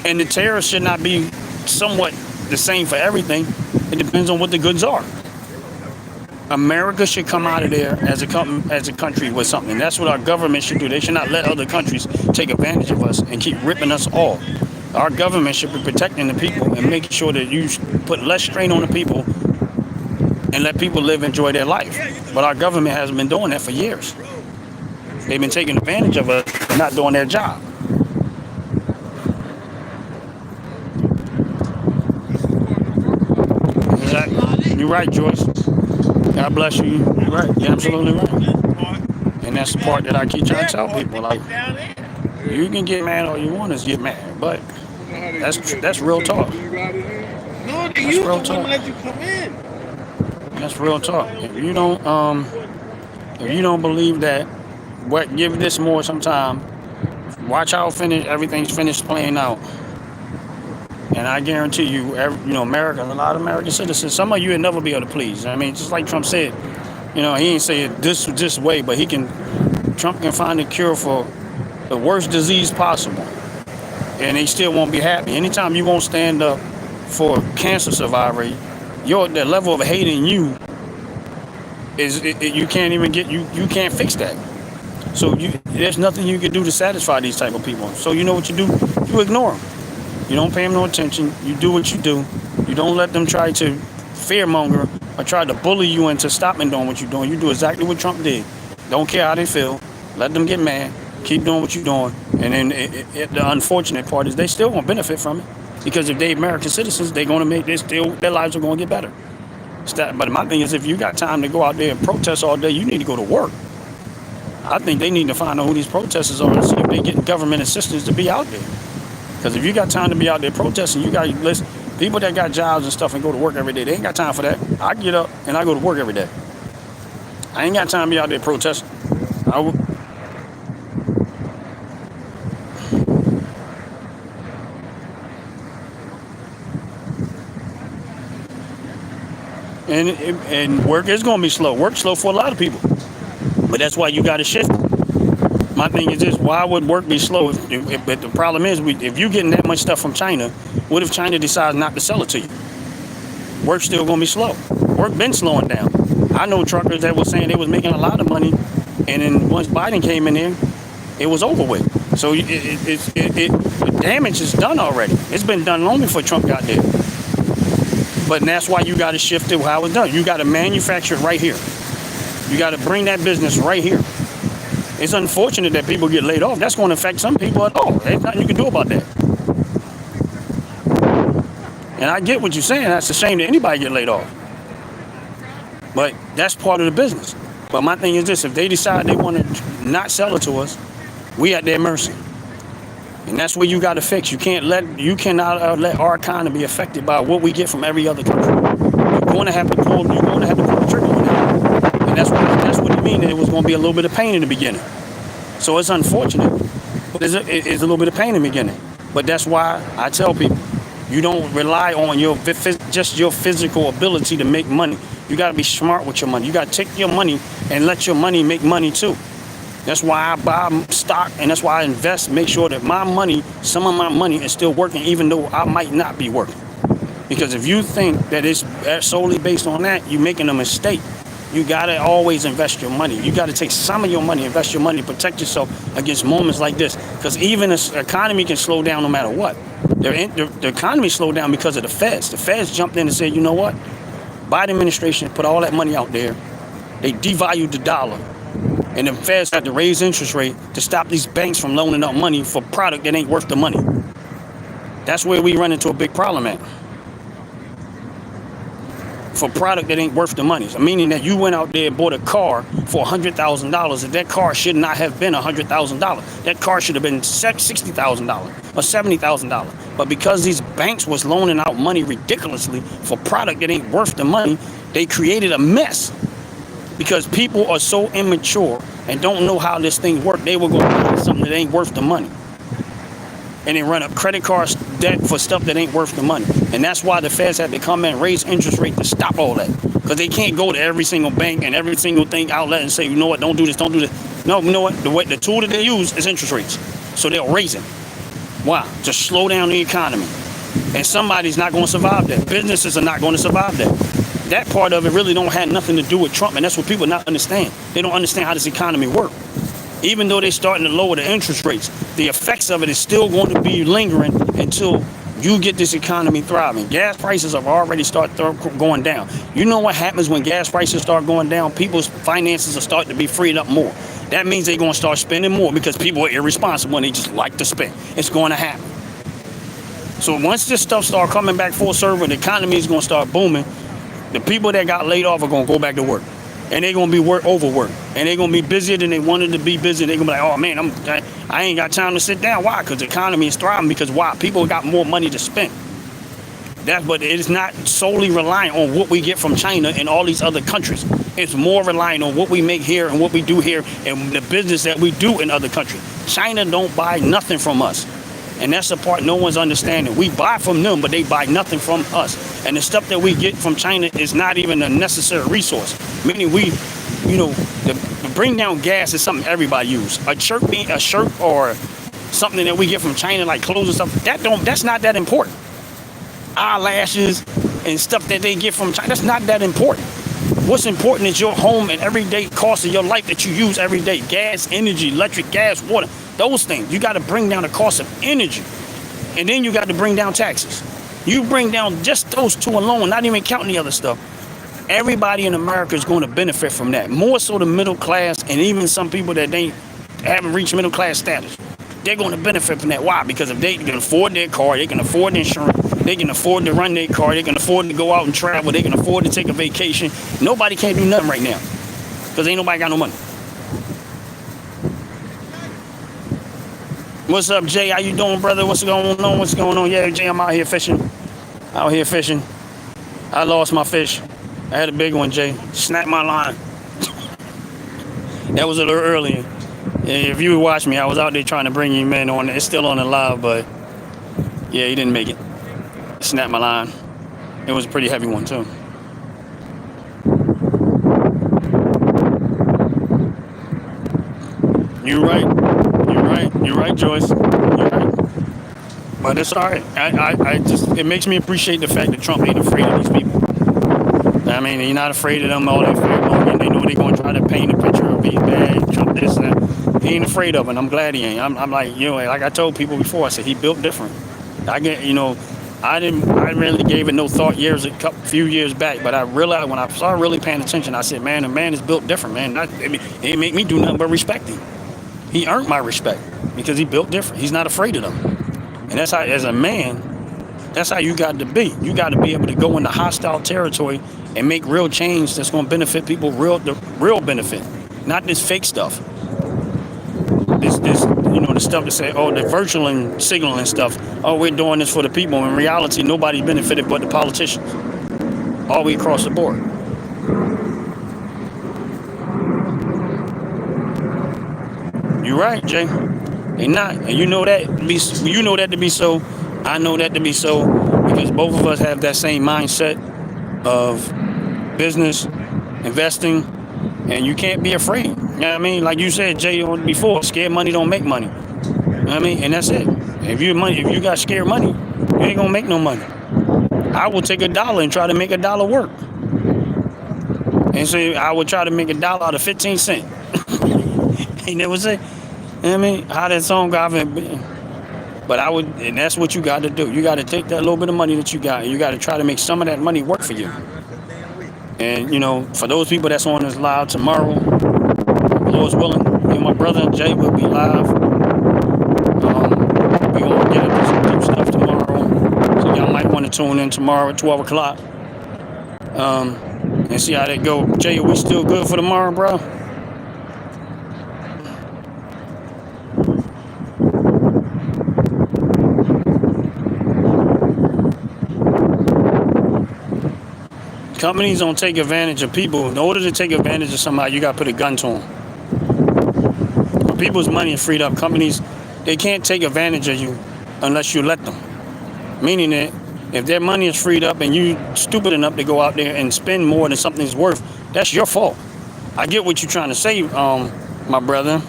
And the tariffs should not be somewhat the same for everything. It depends on what the goods are. America should come out of there as a country with something. That's what our government should do. They should not let other countries take advantage of us and keep ripping us off. Our government should be protecting the people and making sure that you put less strain on the people and let people enjoy their life. But our government hasn't been doing that for years. They've been taking advantage of us and not doing their job. You're right, Joyce. God bless you. You're right. You're absolutely right. And that's the part that I keep trying to tell people. Like, you can get mad all you want is get mad, but that's real talk. That's real talk. That's real talk. If you don't believe that, give this more some time. Watch how everything's finished playing out. And I guarantee you, America, a lot of American citizens, some of you will never be able to please. I mean, just like Trump said, he ain't say it this way, but Trump can find a cure for the worst disease possible. And they still won't be happy. Anytime you won't stand up for a cancer survivor, the level of hate in you you can't even you can't fix that. So there's nothing you can do to satisfy these type of people. So you know what you do? You ignore them. You don't pay them no attention. You do what you do. You don't let them try to fearmonger or try to bully you into stopping doing what you're doing. You do exactly what Trump did. Don't care how they feel. Let them get mad. Keep doing what you're doing. And then the unfortunate part is they still won't benefit from it. Because if they're American citizens, they're going to make their lives are going to get better. But my thing is, if you got time to go out there and protest all day, you need to go to work. I think they need to find out who these protesters are and see if they're getting government assistance to be out there. Because if you got time to be out there protesting, you got to listen. People that got jobs and stuff and go to work every day, they ain't got time for that. I get up and I go to work every day. I ain't got time to be out there protesting. And work is going to be slow. Work's slow for a lot of people. But that's why you got to shift. My thing is this, why would work be slow? But the problem is, if you're getting that much stuff from China, what if China decides not to sell it to you? Work's still going to be slow. Work been slowing down. I know truckers that were saying they was making a lot of money, and then once Biden came in there, it was over with. So the damage is done already. It's been done long before Trump got there. But that's why you got to shift to how it's done. You got to manufacture it right here. You got to bring that business right here. It's unfortunate that people get laid off. That's going to affect some people at all. There's nothing you can do about that. And I get what you're saying. That's a shame that anybody get laid off. But that's part of the business. But my thing is this, if they decide they want to not sell it to us, we at their mercy. And that's where you got to fix. You cannot let our economy be affected by what we get from every other country. You're going to have to pull the trigger on that. And that's what it means. It was going to be a little bit of pain in the beginning. So it's unfortunate. But it's a little bit of pain in the beginning. But that's why I tell people, you don't rely on just your physical ability to make money. You got to be smart with your money. You got to take your money and let your money make money too. That's why I buy stock, and that's why I invest, make sure that some of my money is still working, even though I might not be working. Because if you think that it's solely based on that, you're making a mistake. You got to always invest your money. You got to take some of your money, invest your money, protect yourself against moments like this. Because even the economy can slow down no matter what. The economy slowed down because of the Feds. The Feds jumped in and said, you know what? Biden administration put all that money out there. They devalued the dollar. And the Feds had to raise interest rate to stop these banks from loaning out money for product that ain't worth the money. That's where we run into a big problem at. for product that ain't worth the money. So meaning that you went out there and bought a car for $100,000, and that car should not have been $100,000. That car should have been $60,000 or $70,000. But because these banks was loaning out money ridiculously for product that ain't worth the money, they created a mess. Because people are so immature and don't know how this thing works, they will go buy something that ain't worth the money. And they run up credit card debt for stuff that ain't worth the money. And that's why the feds had to come in and raise interest rate to stop all that. Because they can't go to every single bank and every single thing outlet and say, you know what, don't do this, don't do this. No, you know what, the tool that they use is interest rates. So they'll raise it. Why? To slow down the economy. And somebody's not going to survive that. Businesses are not going to survive that. That part of it really don't have nothing to do with Trump, and that's what people not understand. They don't understand how this economy works. Even though they're starting to lower the interest rates, the effects of it is still going to be lingering until you get this economy thriving. Gas prices have already started going down. You know what happens when gas prices start going down? People's finances are starting to be freed up more. That means they're going to start spending more because people are irresponsible and they just like to spend. It's going to happen. So once this stuff start coming back full circle, the economy is going to start booming. The people that got laid off are going to go back to work. And they're going to be overworked. And they're going to be busier than they wanted to be busy. They're going to be like, oh, man, I ain't got time to sit down. Why? Because the economy is thriving. Because why? People got more money to spend. But it is not solely reliant on what we get from China and all these other countries. It's more reliant on what we make here and what we do here and the business that we do in other countries. China don't buy nothing from us. And that's the part no one's understanding. We buy from them, but they buy nothing from us. And the stuff that we get from China is not even a necessary resource. Meaning to bring down gas is something everybody use. A shirt or something that we get from China, like clothes and stuff, that's not that important. Eyelashes and stuff that they get from China, that's not that important. What's important is your home and everyday cost of your life that you use every day. Gas, energy, electric, gas, water. Those things. You got to bring down the cost of energy. And then you got to bring down taxes. You bring down just those two alone, not even counting the other stuff. Everybody in America is going to benefit from that. More so the middle class and even some people that haven't reached middle class status. They're going to benefit from that. Why? Because if they can afford their car, they can afford the insurance, they can afford to run their car, they can afford to go out and travel, they can afford to take a vacation. Nobody can't do nothing right now because ain't nobody got no money. What's up, Jay? How you doing, brother? What's going on? Yeah, Jay, I'm out here fishing. I lost my fish. I had a big one, Jay. Snapped my line. That was a little earlier. If you watch me, I was out there trying to bring you in on it. It's still on the live, but yeah, he didn't make it. Snapped my line. It was a pretty heavy one, too. You're right, Joyce. You're right. But it's all right. It makes me appreciate the fact that Trump ain't afraid of these people. I mean, he's not afraid of them all that fear and they know they're going to try to paint a picture of being bad, Trump this and that. He ain't afraid of it. I'm glad he ain't. I'm like, like I told people before, I said, he built different. I really gave it no thought few years back, but I realized when I started really paying attention, I said, man, the man is built different, man. It didn't make me do nothing but respect him. He earned my respect because he built different. He's not afraid of them. And that's how, as a man, that's how you got to be. You got to be able to go into hostile territory and make real change that's going to benefit people, the real benefit, not this fake stuff. The stuff to say, the virtual and signaling stuff. Oh, we're doing this for the people. In reality, nobody benefited but the politicians. All the way across the board. You're right, Jay. They not, and you know that to be so. I know that to be so because both of us have that same mindset of business, investing, and you can't be afraid. You know what I mean? Like you said, Jay, before, scared money don't make money. You know what I mean? And that's it. If you got scared money, you ain't gonna make no money. I will take $1 and try to make $1 work. And so I would try to make $1 out of 15 cents. He never say, you know what I mean? How that song got it. But and that's what you got to do. You got to take that little bit of money that you got, and you got to try to make some of that money work for you. And, for those people that's on this live tomorrow, Lord's willing, me and my brother Jay will be live. We're going to get into some deep stuff tomorrow. So y'all might want to tune in tomorrow at 12 o'clock. And see how that go. Jay, are we still good for tomorrow, bro? Companies don't take advantage of people. In order to take advantage of somebody, you got to put a gun to them. When people's money is freed up, companies, they can't take advantage of you unless you let them. Meaning that if their money is freed up and you stupid enough to go out there and spend more than something's worth, that's your fault. I get what you're trying to say, my brother,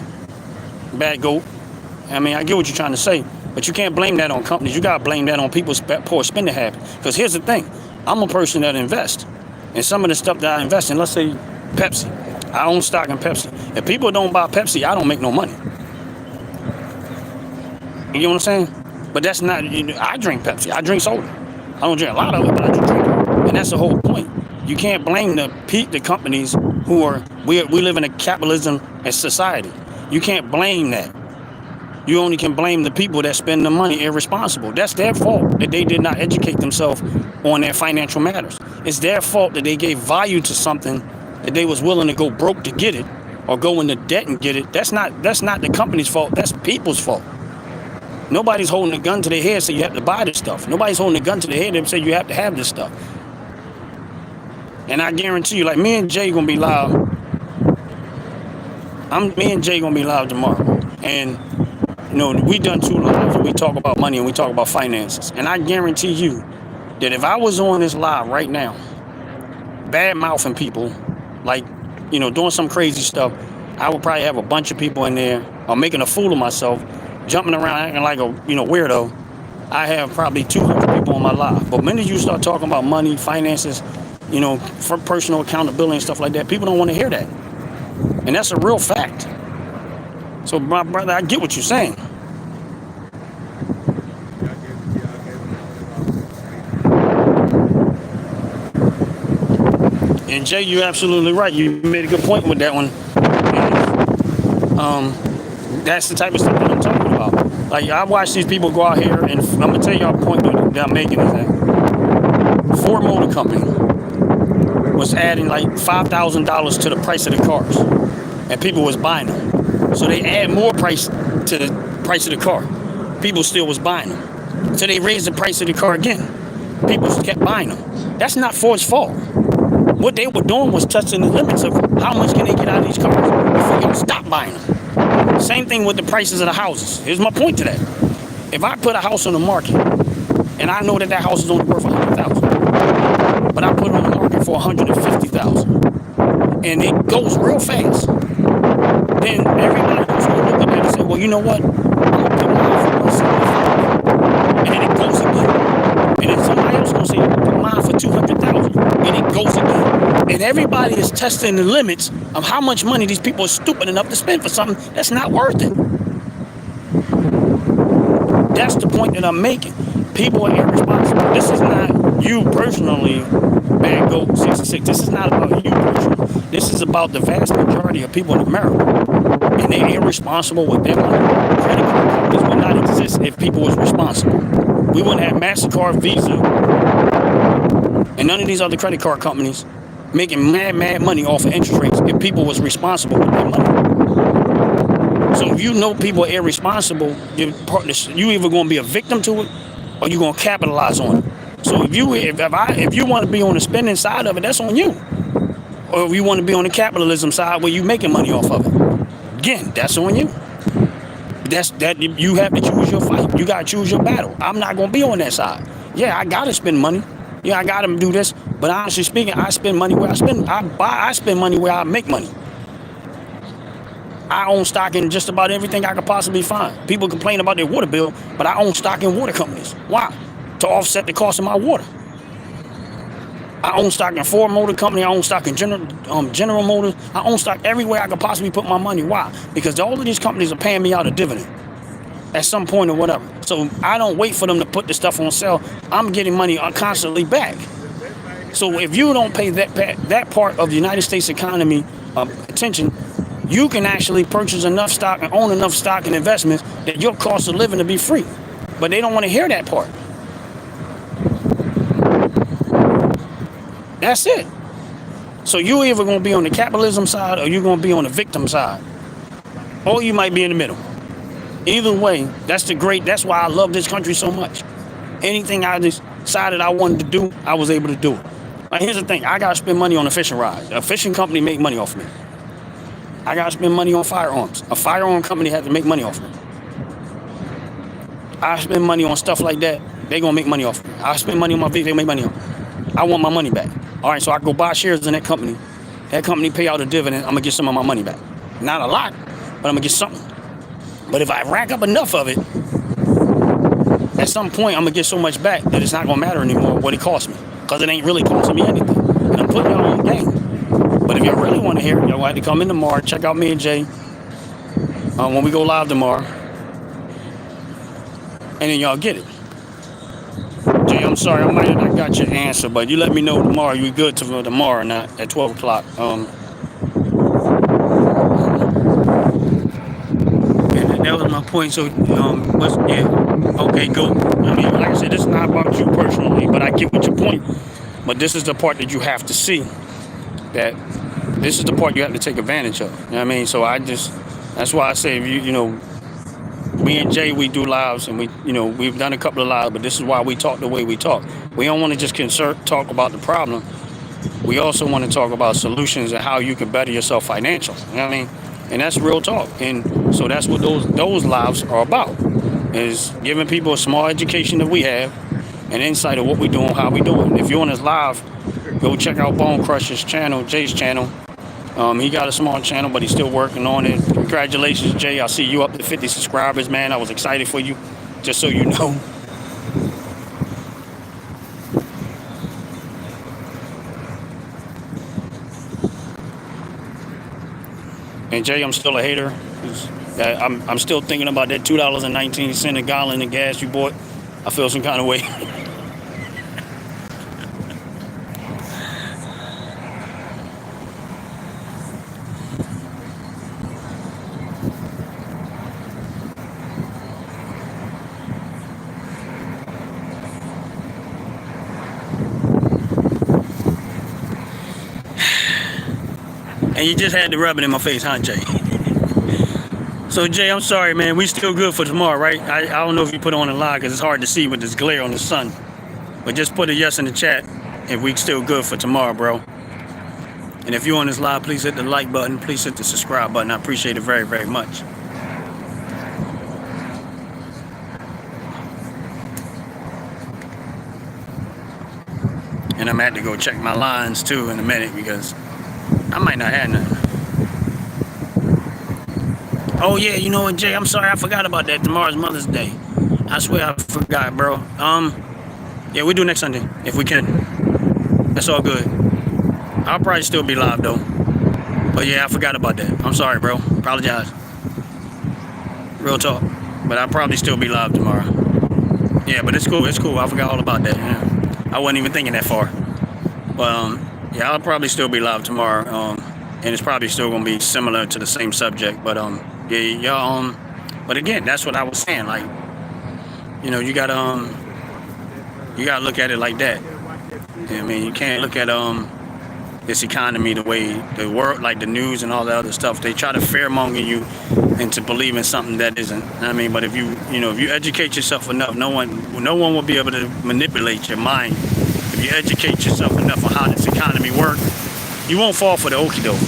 bad goat. I mean, I get what you're trying to say, but you can't blame that on companies. You got to blame that on people's poor spending habits. Because here's the thing. I'm a person that invests. And some of the stuff that I invest in, let's say Pepsi. I own stock in Pepsi. If people don't buy Pepsi, I don't make no money. You know what I'm saying? But that's not, I drink Pepsi. I drink soda. I don't drink a lot of it, but I do drink it. And that's the whole point. You can't blame the companies who are, we live in a capitalism and society. You can't blame that. You only can blame the people that spend the money irresponsible. That's their fault that they did not educate themselves on their financial matters. It's their fault that they gave value to something that they was willing to go broke to get it or go into debt and get it. That's not the company's fault. That's people's fault. Nobody's holding a gun to their head, so you have to buy this stuff. Nobody's holding a gun to their head and say you have to have this stuff. And I guarantee you, like me and Jay gonna be live. Me and Jay gonna be live tomorrow. And we done 2 lives and we talk about money and we talk about finances. And I guarantee you that if I was on this live right now, bad mouthing people, like, doing some crazy stuff, I would probably have a bunch of people in there, or making a fool of myself, jumping around acting like a weirdo. I have probably 200 people on my live. But when you start talking about money, finances, for personal accountability and stuff like that, people don't want to hear that. And that's a real fact. So, my brother, I get what you're saying. And Jay, you're absolutely right. You made a good point with that one. That's the type of stuff that I'm talking about. Like, I watch these people go out here, and I'm gonna tell y'all a point that I'm making is that Ford Motor Company was adding like $5,000 to the price of the cars, and people was buying them. So they add more price to the price of the car. People still was buying them. So they raised the price of the car again. People kept buying them. That's not Ford's fault. What they were doing was touching the limits of how much can they get out of these cars before y'all stop buying them. Same thing with the prices of the houses. Here's my point to that. If I put a house on the market and I know that house is only worth $100,000, but I put it on the market for $150,000 and it goes real fast, then everybody else will look at that and say, well, you know what? I'm gonna put mine for $175,000, and then it goes again. And then somebody else gonna say, I'm gonna put mine for $200,000, and it goes again. And everybody is testing the limits of how much money these people are stupid enough to spend for something that's not worth it. That's the point that I'm making. People are irresponsible. This is not you personally, Bad Goat 66. This is not about you personally. This is about the vast majority of people in America. And they're irresponsible with their money. Credit card companies would not exist if people was responsible. We wouldn't have MasterCard, Visa, and none of these other credit card companies making mad money off of interest rates if people was responsible with their money. So if you know people are irresponsible, you either going to be a victim to it or you're going to capitalize on it. So if you want to be on the spending side of it, that's on you. Or if you want to be on the capitalism side where you're making money off of it, again, that's on you. You have to choose your fight. You got to choose your battle. I'm not going to be on that side. Yeah, I got to spend money. Yeah, I got to do this. But honestly speaking, I spend money where I spend. I spend money where I make money. I own stock in just about everything I could possibly find. People complain about their water bill, but I own stock in water companies. Why? To offset the cost of my water. I own stock in Ford Motor Company. I own stock in General Motors. I own stock everywhere I could possibly put my money. Why? Because all of these companies are paying me out a dividend at some point or whatever. So I don't wait for them to put the stuff on sale. I'm getting money constantly back. So if you don't pay that part of the United States economy attention, you can actually purchase enough stock and own enough stock and investments that your cost of living to be free. But they don't want to hear that part. That's it. So you either gonna be on the capitalism side or you're gonna be on the victim side, or you might be in the middle. Either way, that's why I love this country so much. Anything I decided I wanted to do, I was able to do it. Like, here's the thing, I gotta spend money on a fishing rod. A fishing company make money off me. I gotta spend money on firearms. A firearm company has to make money off me. I spend money on stuff like that, they gonna make money off me. I spend money on my vehicle, they make money off me. I want my money back. All right, so I go buy shares in that company. That company pay out a dividend, I'm gonna get some of my money back. Not a lot, but I'm gonna get something. But if I rack up enough of it, at some point I'm gonna get so much back that it's not gonna matter anymore what it costs me, because it ain't really costing me anything. And I'm putting y'all on the game. But if you really want to hear it, y'all have to come in tomorrow. Check out me and Jay when we go live tomorrow, and then y'all get it. Jay, I'm sorry, I might have not got your answer, but you let me know tomorrow. You good to tomorrow, not at 12 o'clock. That was my point. So, okay, go. I mean, like I said, this is not about you personally, but I get what your point. But this is the part that you have to see. That this is the part you have to take advantage of. You know what I mean? So that's why I say, if me and Jay, we do lives, and we've done a couple of lives, but this is why we talk the way we talk. We don't want to just talk about the problem. We also want to talk about solutions and how you can better yourself financially. You know what I mean? And that's real talk. And so that's what those lives are about, is giving people a small education that we have, an insight of what we do and how we do it. And if you're on this live, go check out Bone Crusher's channel, Jay's channel. He got a small channel, but he's still working on it. Congratulations, Jay. I see you up to 50 subscribers, man. I was excited for you, just so you know. And Jay, I'm still a hater. I'm still thinking about that $2.19 a gallon of gas you bought. I feel some kind of way. And you just had to rub it in my face, huh, Jay? So, Jay, I'm sorry, man. We still good for tomorrow, right? I don't know if you put on a lie because it's hard to see with this glare on the sun. But just put a yes in the chat if we still good for tomorrow, bro. And if you're on this live, please hit the like button. Please hit the subscribe button. I appreciate it very, very much. And I'm at to go check my lines, too, in a minute, because I might not have nothing. Oh, yeah, you know what, Jay? I'm sorry, I forgot about that. Tomorrow's Mother's Day. I swear I forgot, bro. Yeah, we do next Sunday, if we can. That's all good. I'll probably still be live, though. But, yeah, I forgot about that. I'm sorry, bro. Apologize. Real talk. But I'll probably still be live tomorrow. Yeah, but it's cool. It's cool. I forgot all about that. Yeah. I wasn't even thinking that far. But, yeah, I'll probably still be live tomorrow, and it's probably still gonna be similar to the same subject. But yeah, y'all. But again, that's what I was saying. Like, you gotta look at it like that. You know what I mean, you can't look at this economy the way the world, like the news and all the other stuff. They try to fearmonger you into believing something that isn't. I mean, but if you educate yourself enough, no one will be able to manipulate your mind. If you educate yourself enough on how this economy works, you won't fall for the okie doke.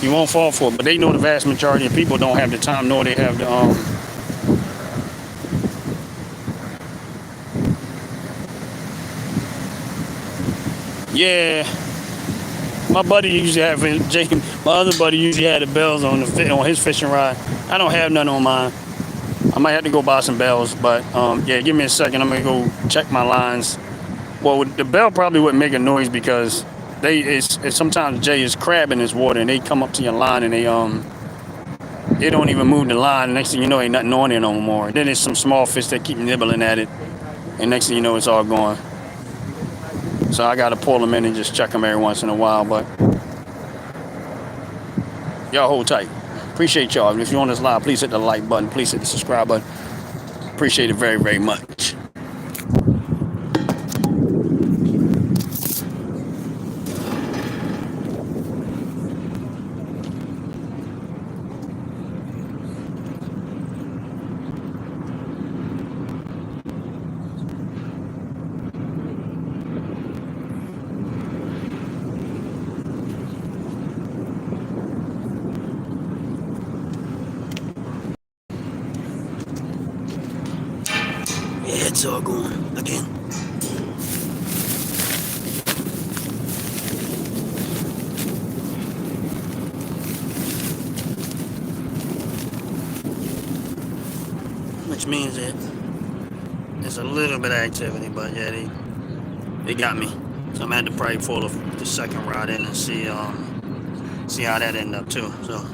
You won't fall for it. But they know the vast majority of people don't have the time, nor they have the Yeah, my buddy usually have my other buddy usually had the bells on his fishing rod. I don't have none on mine. I might have to go buy some bells, but yeah, give me a second. I'm gonna go check my lines. Well, the bell probably wouldn't make a noise because sometimes Jay is crabbing this water and they come up to your line and they don't even move the line. Next thing you know, ain't nothing on there no more. Then there's some small fish that keep nibbling at it, and next thing you know, it's all gone. So I gotta pull them in and just check them every once in a while. But y'all hold tight. Appreciate y'all. If you're on this live, please hit the like button. Please hit the subscribe button. Appreciate it very, very much. It's all going again. Which means that there's a little bit of activity, but yeah, they got me. So I'm gonna have to probably pull the second rod in and see how that ended up too. So.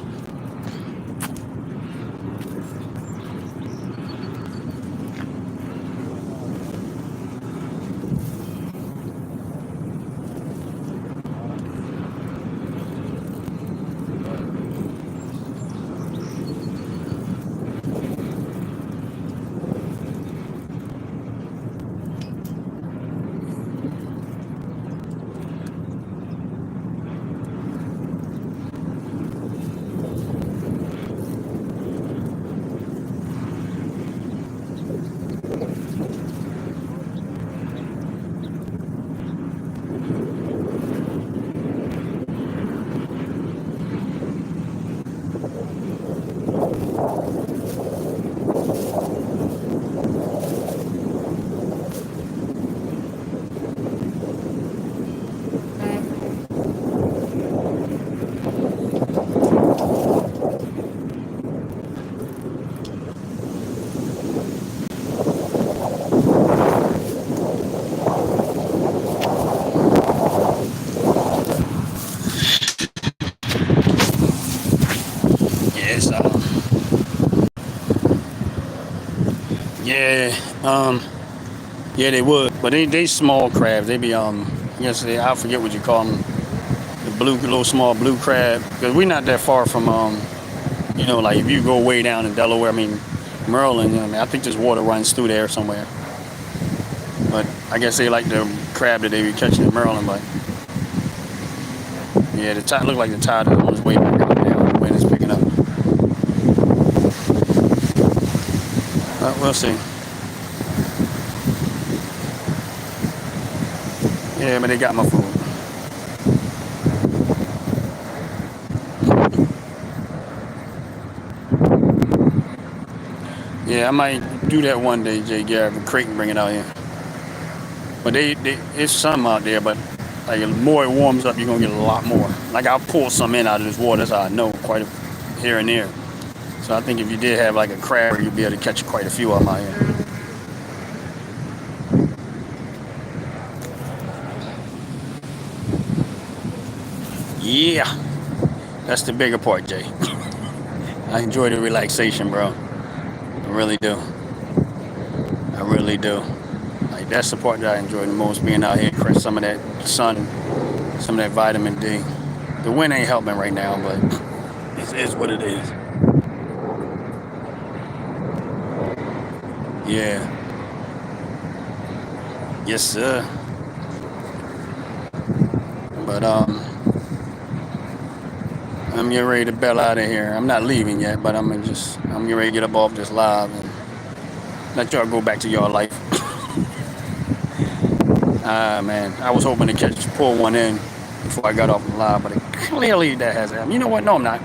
Yeah, they would, but they small crabs. They be I forget what you call them, the little small blue crab. Because we're not that far from like if you go way down in Delaware, I mean Maryland. I think this water runs through there somewhere. But I guess they like the crab that they be catching in Maryland. But yeah, the tide look like the tide is on its way back up now. The wind is picking up. We'll see. Yeah, but they got my food. Yeah, I might do that one day, Jay Garrett, a crate and bring it out here. But it's some out there, but like the more it warms up, you're gonna get a lot more. Like I'll pull some in out of this water, that's how I know here and there. So I think if you did have like a crab, you'd be able to catch quite a few of them out here. Yeah, that's the bigger part, Jay. I enjoy the relaxation, bro. I really do. I really do. Like that's the part that I enjoy the most, being out here, catch some of that sun, some of that vitamin D. The wind ain't helping right now, but it is what it is. Yeah. Yes, sir. But I'm getting ready to bail out of here. I'm not leaving yet, but I'm getting ready to get up off this live and let y'all go back to y'all life. Man, I was hoping to pull one in before I got off the live, but clearly that hasn't happened. You know what? No, I'm not.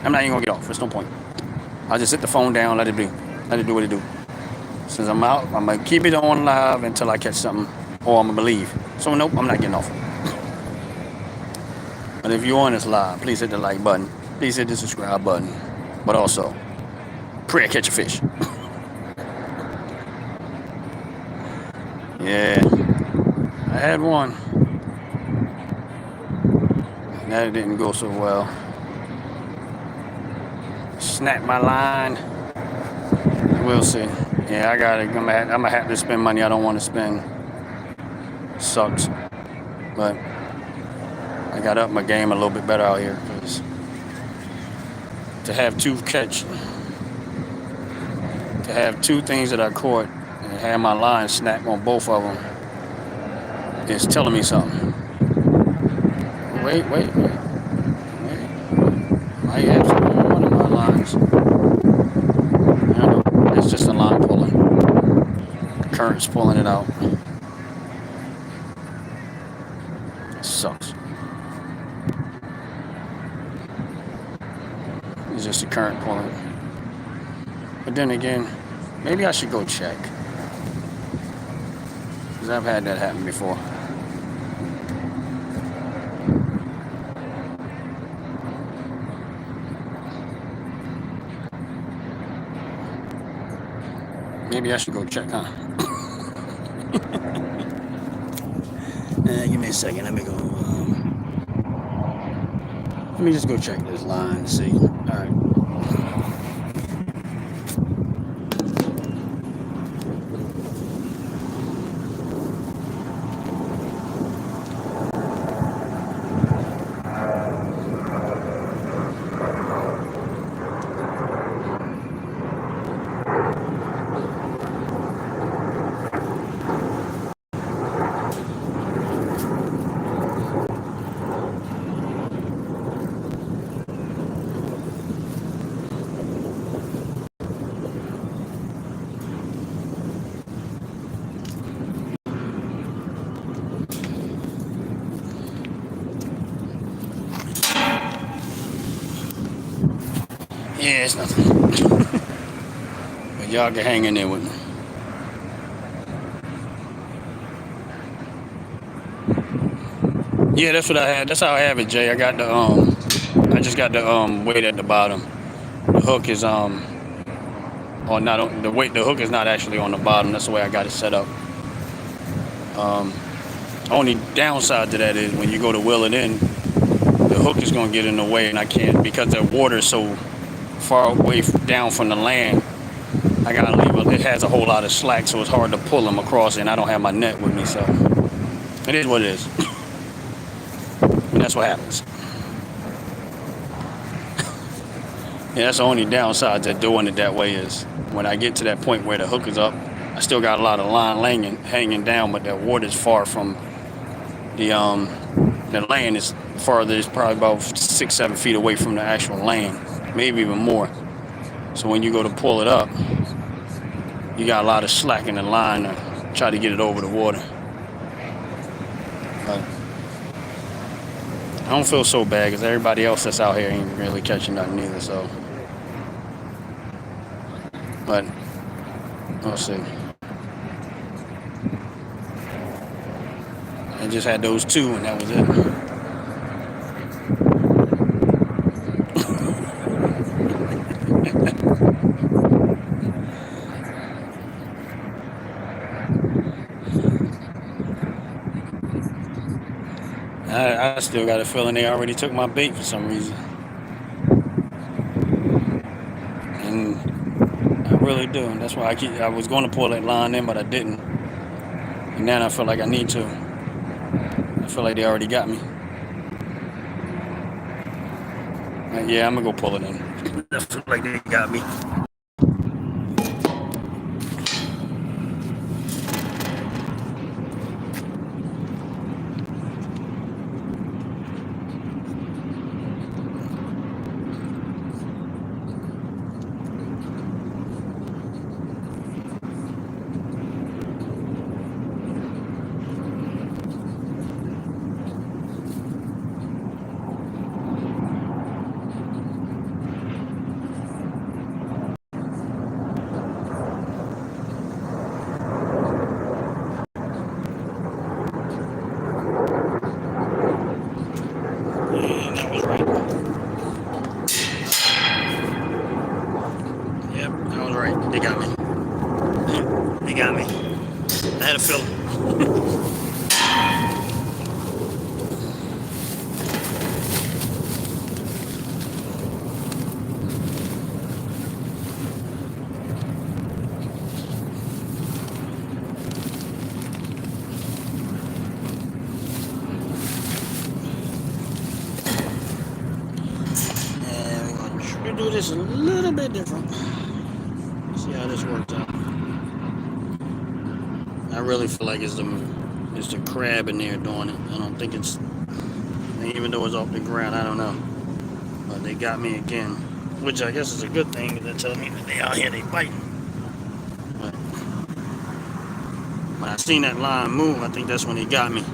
I'm not even gonna get off. There's no point. I'll just sit the phone down, let it be. Let it do what it do. Since I'm out, I'm gonna keep it on live until I catch something, or I'm gonna leave. So nope, I'm not getting off. But if you're on this live, please hit the like button. Please hit the subscribe button. But also, pray I catch a fish. Yeah, I had one. That didn't go so well. Snap my line. We'll see. Yeah, I'm gonna have to spend money I don't want to spend. Sucks. But I got up my game a little bit better out here, because to have two things that I caught and have my line snap on both of them is telling me something. Wait. I have something on one of my lines. I know, it's just a line pulling. Current's pulling it out. It sucks. It's just a current pulling. But then again, maybe I should go check. Because I've had that happen before. Maybe I should go check, huh? Give me a second. Let me go. Let me just go check this line and see. All right. Yeah, it's nothing. But y'all can hang in there with me. Yeah, that's what I had. That's how I have it, Jay. I got the I just got the weight at the bottom. The hook is or not on the weight. The hook is not actually on the bottom. That's the way I got it set up. Only downside to that is when you go to wheel it in, the hook is gonna get in the way, and I can't because the water is so far away down from the land. I gotta leave it. It has a whole lot of slack, so it's hard to pull them across, and I don't have my net with me, so it is what it is. And that's what happens. Yeah, that's the only downside to doing it that way is when I get to that point where the hook is up, I still got a lot of line hanging down, but that water is far from the land is farther. It's probably about 6-7 feet away from the actual land, maybe even more. So when you go to pull it up, you got a lot of slack in the line to try to get it over the water. But I don't feel so bad because everybody else that's out here ain't really catching nothing either. So, but we'll see. I just had those two, and that was it. I still got a feeling they already took my bait for some reason. And I really do. And that's why I was going to pull that line in, but I didn't. And now I feel like I need to. I feel like they already got me. Yeah, I'm going to go pull it in. I feel like they got me. They got me. They got me. I had a feeling. Yeah, we're going to do this a little bit different. See how this works out. I really feel like it's the crab in there doing it. I don't think it's, even though it's off the ground, I don't know. But they got me again, which I guess is a good thing because they're telling me that they out here, they biting. But when I seen that line move, I think that's when they got me.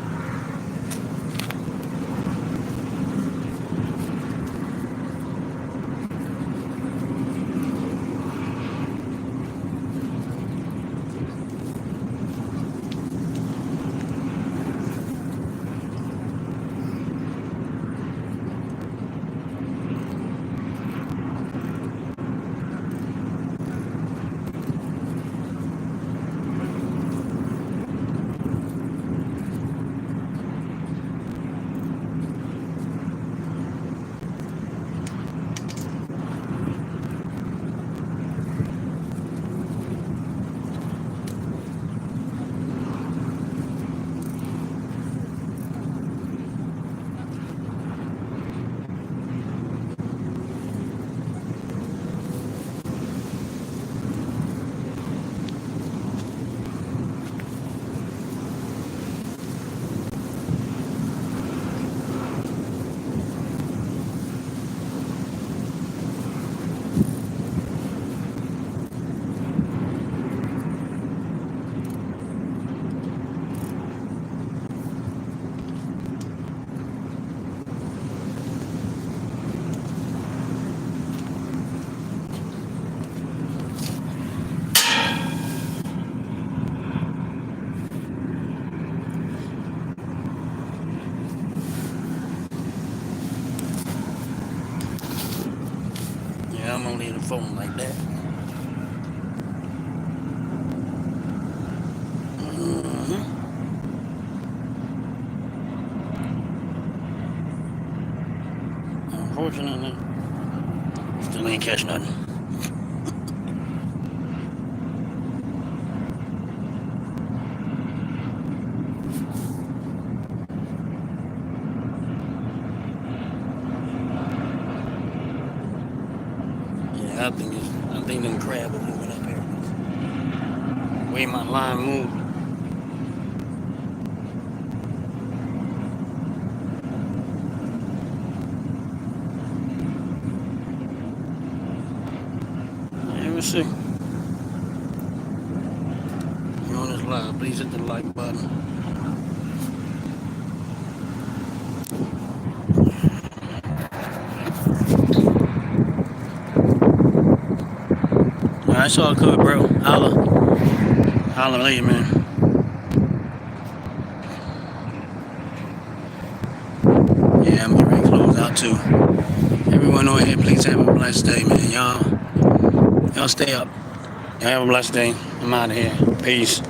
phone like that. Unfortunately, still ain't catch nothing. Yeah, I think them crabs are moving up here. The way my line moved. Yeah, we'll see. You're on this live. Please hit the like button. Alright, it's all good, bro. Holla later, man. Yeah, I'm getting ready to close out too. Everyone over here, please have a blessed day, man. Y'all stay up. Y'all have a blessed day. I'm out of here. Peace.